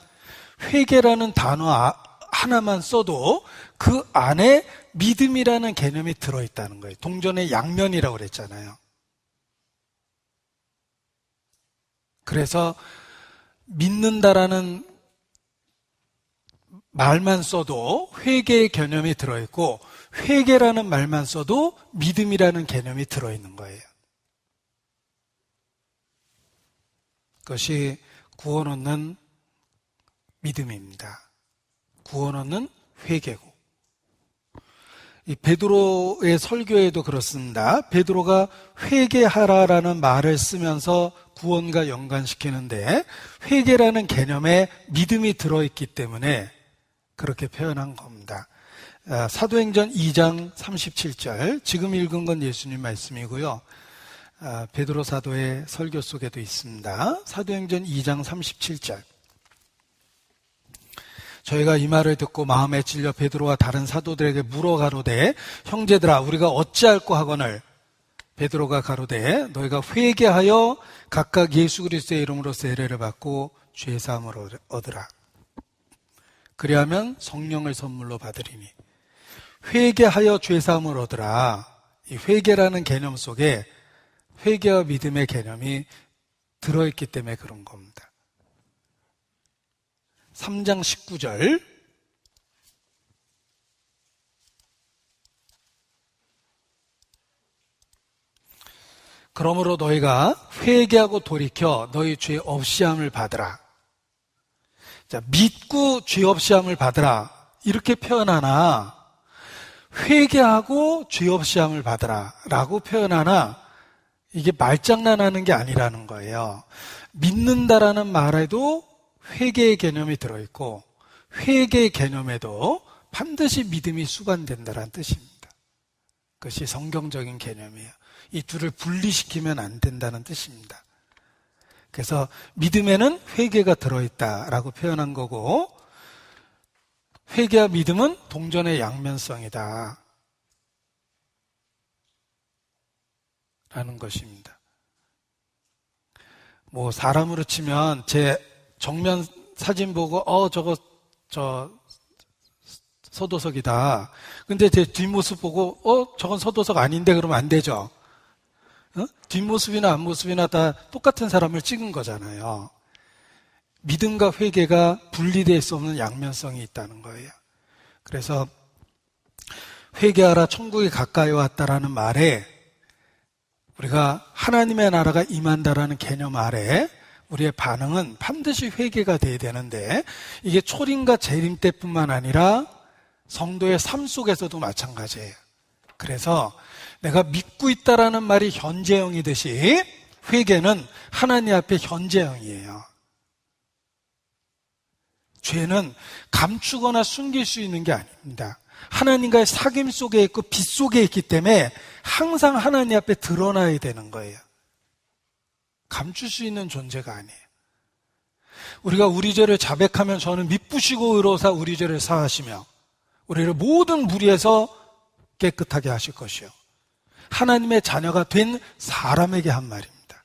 회개라는 단어 하나만 써도 그 안에 믿음이라는 개념이 들어있다는 거예요. 동전의 양면이라고 그랬잖아요. 그래서 믿는다라는 말만 써도 회개의 개념이 들어있고, 회개라는 말만 써도 믿음이라는 개념이 들어있는 거예요. 그것이 구원 얻는 믿음입니다. 구원 얻는 회개고. 이 베드로의 설교에도 그렇습니다. 베드로가 회개하라라는 말을 쓰면서 구원과 연관시키는데, 회개라는 개념에 믿음이 들어있기 때문에 그렇게 표현한 겁니다. 사도행전 2장 37절, 지금 읽은 건 예수님 말씀이고요. 베드로 사도의 설교 속에도 있습니다. 사도행전 2장 37절. 저희가 이 말을 듣고 마음에 찔려 베드로와 다른 사도들에게 물어 가로되, 형제들아 우리가 어찌할꼬 하거늘, 베드로가 가로되 너희가 회개하여 각각 예수 그리스도의 이름으로 세례를 받고 죄사함을 얻으라. 그리하면 성령을 선물로 받으리니. 회개하여 죄사함을 얻으라. 이 회개라는 개념 속에 회개와 믿음의 개념이 들어있기 때문에 그런 겁니다. 3장 19절. 그러므로 너희가 회개하고 돌이켜 너희 죄 없이함을 받으라. 자, 믿고 죄 없이함을 받으라 이렇게 표현하나, 회개하고 죄 없이함을 받으라 라고 표현하나, 이게 말장난하는 게 아니라는 거예요. 믿는다라는 말에도 회개의 개념이 들어있고, 회개의 개념에도 반드시 믿음이 수반된다는 뜻입니다. 그것이 성경적인 개념이에요. 이 둘을 분리시키면 안 된다는 뜻입니다. 그래서 믿음에는 회개가 들어있다라고 표현한 거고, 회개와 믿음은 동전의 양면성이다 라는 것입니다. 뭐 사람으로 치면 제 정면 사진 보고 저거 서도석이다. 근데 제 뒷모습 보고 저건 서도석 아닌데 그러면 안 되죠. 뒷모습이나 앞모습이나 다 똑같은 사람을 찍은 거잖아요. 믿음과 회개가 분리될 수 없는 양면성이 있다는 거예요. 그래서 회개하라 천국이 가까이 왔다라는 말에, 우리가 하나님의 나라가 임한다라는 개념 아래 우리의 반응은 반드시 회개가 돼야 되는데, 이게 초림과 재림 때뿐만 아니라 성도의 삶 속에서도 마찬가지예요. 그래서 내가 믿고 있다라는 말이 현재형이듯이 회개는 하나님 앞에 현재형이에요. 죄는 감추거나 숨길 수 있는 게 아닙니다. 하나님과의 사귐 속에 있고 빛 속에 있기 때문에 항상 하나님 앞에 드러나야 되는 거예요. 감출 수 있는 존재가 아니에요. 우리가 우리 죄를 자백하면 저는 미쁘시고 의로사 우리 죄를 사하시며 우리를 모든 무리에서 깨끗하게 하실 것이요. 하나님의 자녀가 된 사람에게 한 말입니다.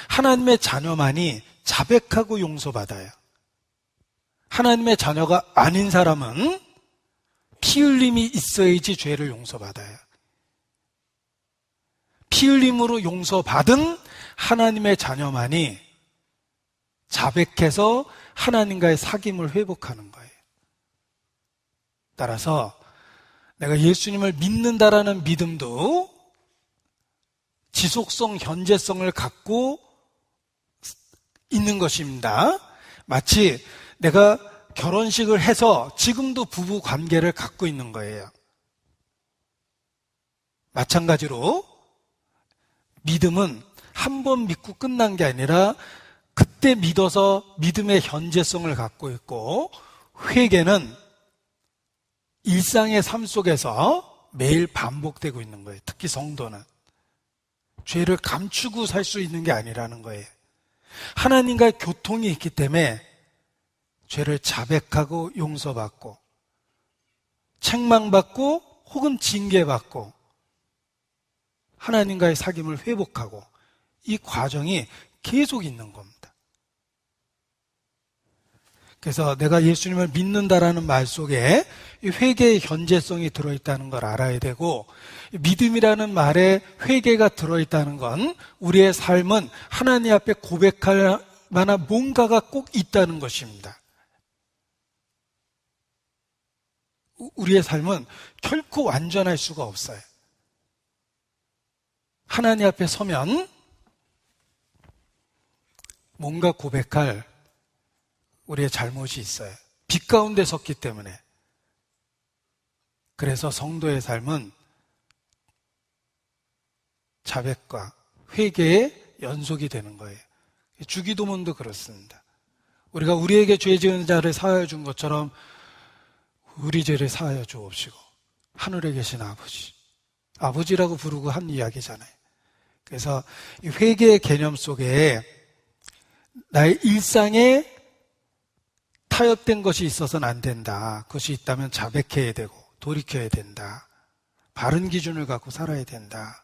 하나님의 자녀만이 자백하고 용서받아요. 하나님의 자녀가 아닌 사람은 피 흘림이 있어야지 죄를 용서받아요. 피 흘림으로 용서받은 하나님의 자녀만이 자백해서 하나님과의 사귐을 회복하는 거예요. 따라서 내가 예수님을 믿는다라는 믿음도 지속성, 현재성을 갖고 있는 것입니다. 마치 내가 결혼식을 해서 지금도 부부 관계를 갖고 있는 거예요. 마찬가지로 믿음은 한 번 믿고 끝난 게 아니라 그때 믿어서 믿음의 현재성을 갖고 있고, 회개는 일상의 삶 속에서 매일 반복되고 있는 거예요. 특히 성도는 죄를 감추고 살 수 있는 게 아니라는 거예요. 하나님과의 교통이 있기 때문에 죄를 자백하고 용서받고 책망받고 혹은 징계받고 하나님과의 사귐을 회복하고, 이 과정이 계속 있는 겁니다. 그래서 내가 예수님을 믿는다라는 말 속에 이 회개의 현재성이 들어있다는 걸 알아야 되고, 믿음이라는 말에 회개가 들어있다는 건 우리의 삶은 하나님 앞에 고백할 만한 뭔가가 꼭 있다는 것입니다. 우리의 삶은 결코 완전할 수가 없어요. 하나님 앞에 서면 뭔가 고백할 우리의 잘못이 있어요. 빛 가운데 섰기 때문에. 그래서 성도의 삶은 자백과 회개의 연속이 되는 거예요. 주기도문도 그렇습니다. 우리가 우리에게 죄 지은 자를 사하여 준 것처럼 우리 죄를 사하여 주옵시고, 하늘에 계신 아버지, 아버지라고 부르고 한 이야기잖아요. 그래서 이 회개의 개념 속에 나의 일상에 타협된 것이 있어서는 안 된다. 그것이 있다면 자백해야 되고 돌이켜야 된다. 바른 기준을 갖고 살아야 된다.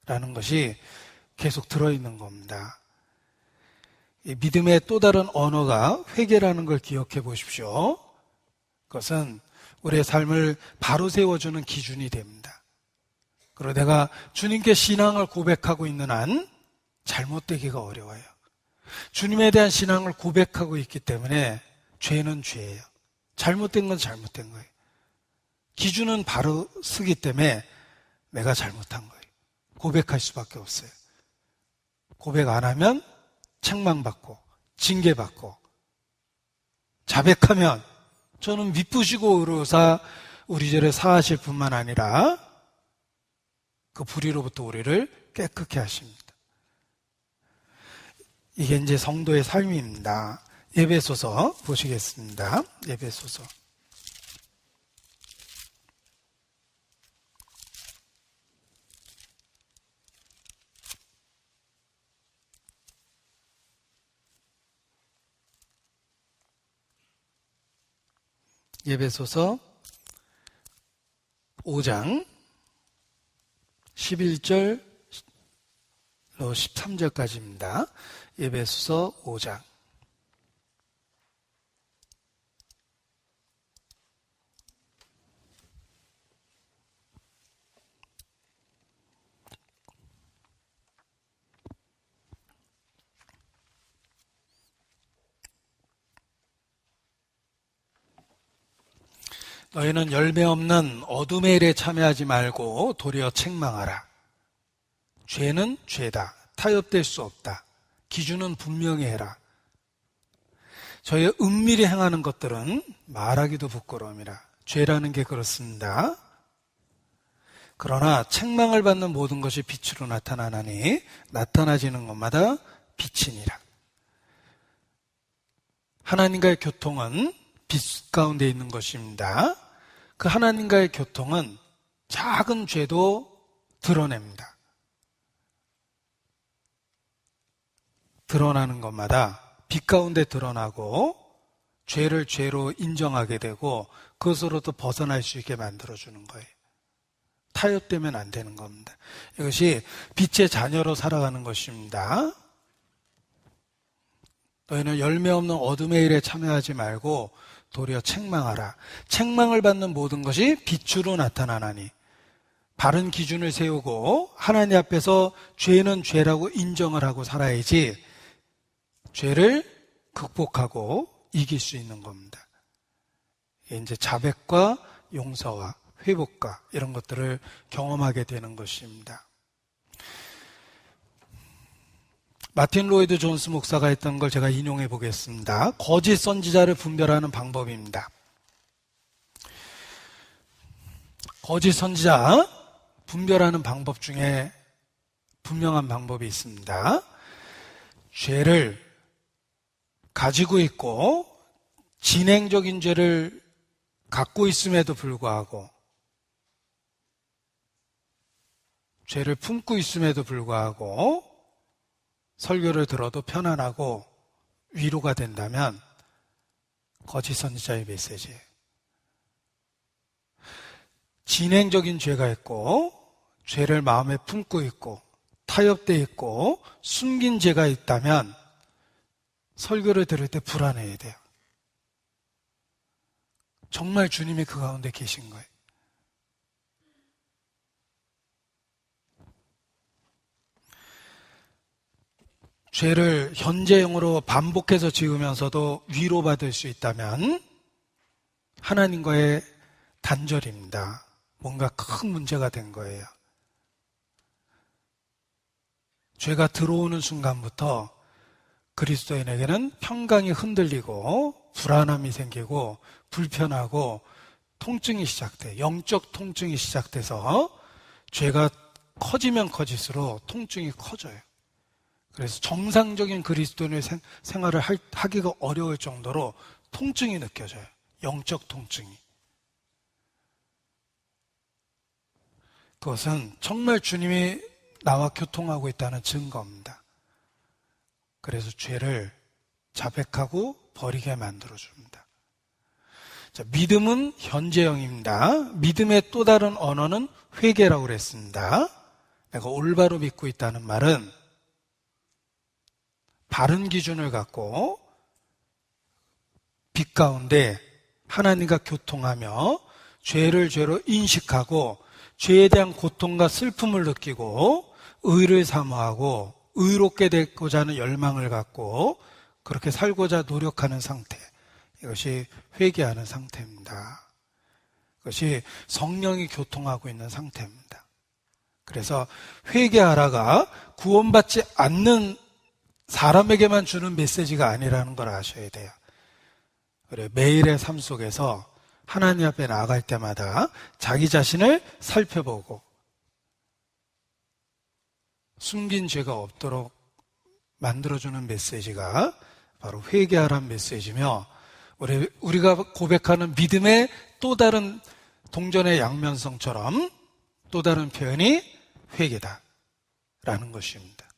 라는 것이 계속 들어있는 겁니다. 이 믿음의 또 다른 언어가 회개라는 걸 기억해 보십시오. 그것은 우리의 삶을 바로 세워주는 기준이 됩니다. 그리고 내가 주님께 신앙을 고백하고 있는 한 잘못되기가 어려워요. 주님에 대한 신앙을 고백하고 있기 때문에 죄는 죄예요. 잘못된 건 잘못된 거예요. 기준은 바로 서기 때문에 내가 잘못한 거예요. 고백할 수밖에 없어요. 고백 안 하면 책망받고 징계받고, 자백하면 저는 미쁘시고 의로사 우리 죄를 사하실 뿐만 아니라 그 불의로부터 우리를 깨끗게 하십니다. 이게 이제 성도의 삶입니다. 에베소서 보시겠습니다. 에베소서. 에베소서 5장 11절 13절까지입니다. 에베소서 5장. 너희는 열매 없는 어둠의 일에 참여하지 말고 도리어 책망하라. 죄는 죄다. 타협될 수 없다. 기준은 분명히 해라. 저희 은밀히 행하는 것들은 말하기도 부끄러움이라. 죄라는 게 그렇습니다. 그러나 책망을 받는 모든 것이 빛으로 나타나나니 나타나지는 것마다 빛이니라. 하나님과의 교통은 빛 가운데 있는 것입니다. 그 하나님과의 교통은 작은 죄도 드러냅니다. 드러나는 것마다 빛 가운데 드러나고 죄를 죄로 인정하게 되고 그것으로부터 벗어날 수 있게 만들어주는 거예요. 타협되면 안 되는 겁니다. 이것이 빛의 자녀로 살아가는 것입니다. 너희는 열매 없는 어둠의 일에 참여하지 말고 도리어 책망하라. 책망을 받는 모든 것이 빛으로 나타나나니. 바른 기준을 세우고 하나님 앞에서 죄는 죄라고 인정을 하고 살아야지 죄를 극복하고 이길 수 있는 겁니다. 이제 자백과 용서와 회복과 이런 것들을 경험하게 되는 것입니다. 마틴 로이드 존스 목사가 했던 걸 제가 인용해 보겠습니다. 거짓 선지자를 분별하는 방법입니다. 거짓 선지자 분별하는 방법 중에 분명한 방법이 있습니다. 죄를 가지고 있고 진행적인 죄를 갖고 있음에도 불구하고, 죄를 품고 있음에도 불구하고 설교를 들어도 편안하고 위로가 된다면 거짓 선지자의 메시지예요. 진행적인 죄가 있고 죄를 마음에 품고 있고 타협되어 있고 숨긴 죄가 있다면 설교를 들을 때 불안해야 돼요. 정말 주님이 그 가운데 계신 거예요. 죄를 현재형으로 반복해서 지으면서도 위로받을 수 있다면 하나님과의 단절입니다. 뭔가 큰 문제가 된 거예요. 죄가 들어오는 순간부터 그리스도인에게는 평강이 흔들리고 불안함이 생기고 불편하고 통증이 시작돼. 영적 통증이 시작돼서 죄가 커지면 커질수록 통증이 커져요. 그래서 정상적인 그리스도인의 생활을 하기가 어려울 정도로 통증이 느껴져요. 영적 통증이. 그것은 정말 주님이 나와 교통하고 있다는 증거입니다. 그래서 죄를 자백하고 버리게 만들어줍니다. 자, 믿음은 현재형입니다. 믿음의 또 다른 언어는 회개라고 그랬습니다. 내가 올바로 믿고 있다는 말은 바른 기준을 갖고 빛 가운데 하나님과 교통하며 죄를 죄로 인식하고 죄에 대한 고통과 슬픔을 느끼고 의를 사모하고 의롭게 되고자 하는 열망을 갖고 그렇게 살고자 노력하는 상태, 이것이 회개하는 상태입니다. 그것이 성령이 교통하고 있는 상태입니다. 그래서 회개하라가 구원받지 않는 사람에게만 주는 메시지가 아니라는 걸 아셔야 돼요. 그래, 매일의 삶 속에서 하나님 앞에 나아갈 때마다 자기 자신을 살펴보고 숨긴 죄가 없도록 만들어주는 메시지가 바로 회개하라는 메시지며, 우리가 고백하는 믿음의 또 다른 동전의 양면성처럼 또 다른 표현이 회개다라는 것입니다.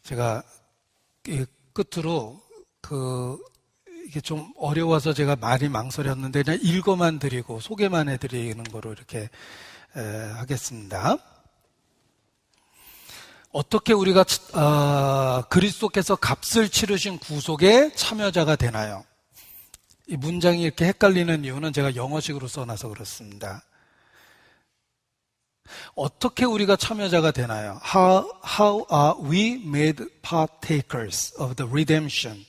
제가 끝으로 이게 좀 어려워서 제가 말이 망설였는데 그냥 읽어만 드리고 소개만 해드리는 거로 이렇게 하겠습니다. 어떻게 우리가 그리스도께서 값을 치르신 구속의 참여자가 되나요? 이 문장이 이렇게 헷갈리는 이유는 제가 영어식으로 써놔서 그렇습니다. 어떻게 우리가 참여자가 되나요? How are we made partakers of the redemption?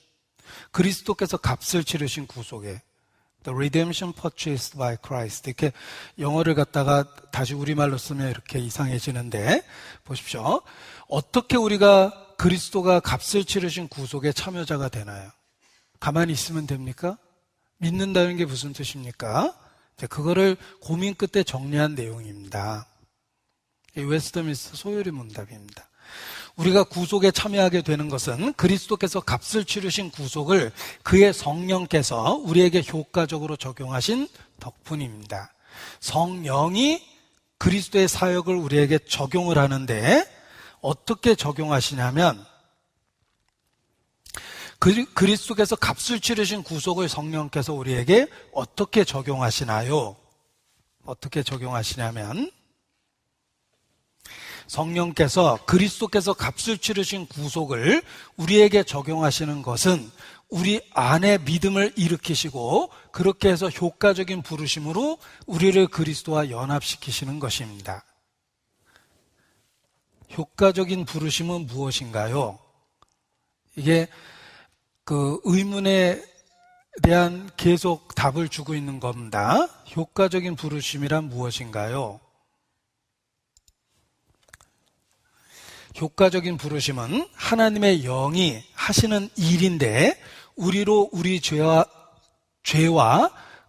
그리스도께서 값을 치르신 구속에 The redemption purchased by Christ. 이렇게 영어를 갖다가 다시 우리말로 쓰면 이렇게 이상해지는데 보십시오. 어떻게 우리가 그리스도가 값을 치르신 구속에 참여자가 되나요? 가만히 있으면 됩니까? 믿는다는 게 무슨 뜻입니까? 그거를 고민 끝에 정리한 내용입니다. 웨스트민스터 소요리 문답입니다. 우리가 구속에 참여하게 되는 것은 그리스도께서 값을 치르신 구속을 그의 성령께서 우리에게 효과적으로 적용하신 덕분입니다. 성령이 그리스도의 사역을 우리에게 적용을 하는데 어떻게 적용하시냐면 그리스도께서 값을 치르신 구속을 성령께서 우리에게 어떻게 적용하시나요? 어떻게 적용하시냐면 성령께서 그리스도께서 값을 치르신 구속을 우리에게 적용하시는 것은 우리 안에 믿음을 일으키시고 그렇게 해서 효과적인 부르심으로 우리를 그리스도와 연합시키시는 것입니다. 효과적인 부르심은 무엇인가요? 이게 그 의문에 대한 계속 답을 주고 있는 겁니다. 효과적인 부르심이란 무엇인가요? 효과적인 부르심은 하나님의 영이 하시는 일인데 우리로 우리 죄와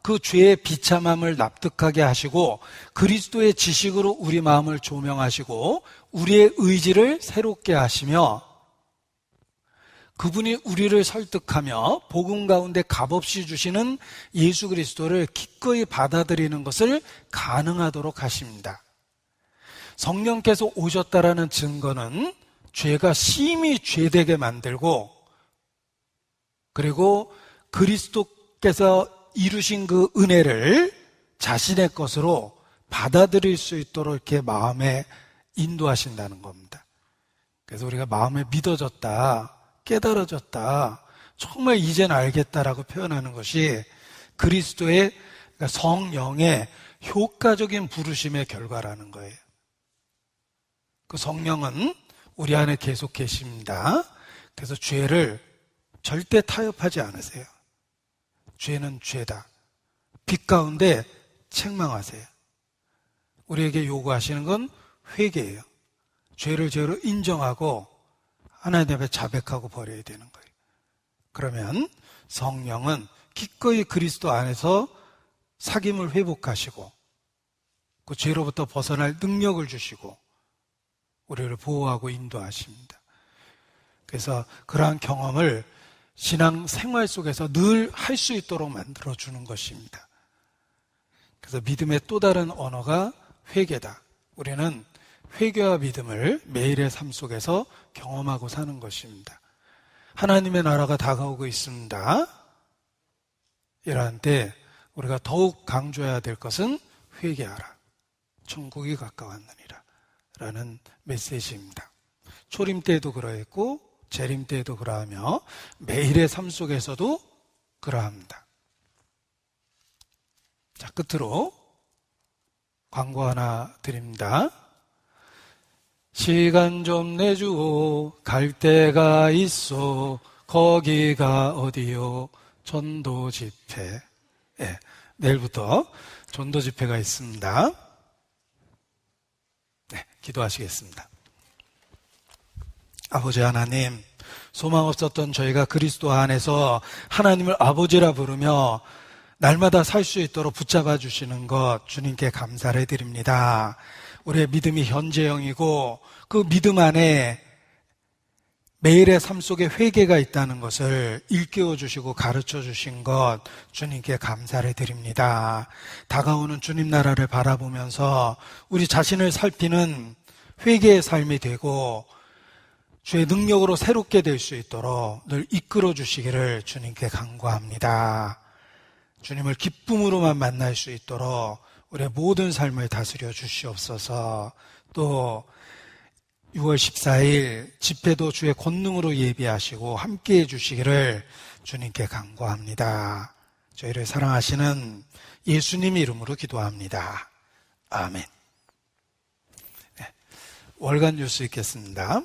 그 죄의 비참함을 납득하게 하시고 그리스도의 지식으로 우리 마음을 조명하시고 우리의 의지를 새롭게 하시며 그분이 우리를 설득하며 복음 가운데 값없이 주시는 예수 그리스도를 기꺼이 받아들이는 것을 가능하도록 하십니다. 성령께서 오셨다라는 증거는 죄가 심히 죄되게 만들고 그리고 그리스도께서 이루신 그 은혜를 자신의 것으로 받아들일 수 있도록 이렇게 마음에 인도하신다는 겁니다. 그래서 우리가 마음에 믿어졌다, 깨달아졌다, 정말 이젠 알겠다라고 표현하는 것이 그리스도의 그러니까 성령의 효과적인 부르심의 결과라는 거예요. 그 성령은 우리 안에 계속 계십니다. 그래서 죄를 절대 타협하지 않으세요. 죄는 죄다. 빛 가운데 책망하세요. 우리에게 요구하시는 건 회개예요. 죄를 죄로 인정하고 하나님 앞에 자백하고 버려야 되는 거예요. 그러면 성령은 기꺼이 그리스도 안에서 사귐을 회복하시고 그 죄로부터 벗어날 능력을 주시고 우리를 보호하고 인도하십니다. 그래서 그러한 경험을 신앙 생활 속에서 늘 할 수 있도록 만들어주는 것입니다. 그래서 믿음의 또 다른 언어가 회개다. 우리는 회개와 믿음을 매일의 삶 속에서 경험하고 사는 것입니다. 하나님의 나라가 다가오고 있습니다. 이러한 때 우리가 더욱 강조해야 될 것은 회개하라. 천국이 가까웠느니라. 라는 메시지입니다. 초림 때에도 그러했고 재림 때에도 그러하며 매일의 삶 속에서도 그러합니다. 자, 끝으로 광고 하나 드립니다. 시간 좀 내주오 갈 데가 있어 거기가 어디요? 전도 집회. 네, 내일부터 전도 집회가 있습니다. 네, 기도하시겠습니다. 아버지 하나님, 소망 없었던 저희가 그리스도 안에서 하나님을 아버지라 부르며 날마다 살 수 있도록 붙잡아 주시는 것 주님께 감사를 드립니다. 우리의 믿음이 현재형이고 그 믿음 안에 매일의 삶 속에 회개가 있다는 것을 일깨워 주시고 가르쳐 주신 것 주님께 감사를 드립니다. 다가오는 주님 나라를 바라보면서 우리 자신을 살피는 회개의 삶이 되고 주의 능력으로 새롭게 될 수 있도록 늘 이끌어 주시기를 주님께 간구합니다. 주님을 기쁨으로만 만날 수 있도록 우리의 모든 삶을 다스려 주시옵소서. 또 6월 14일 집회도 주의 권능으로 예비하시고 함께해 주시기를 주님께 간구합니다. 저희를 사랑하시는 예수님 이름으로 기도합니다. 아멘. 네, 월간 뉴스 읽겠습니다.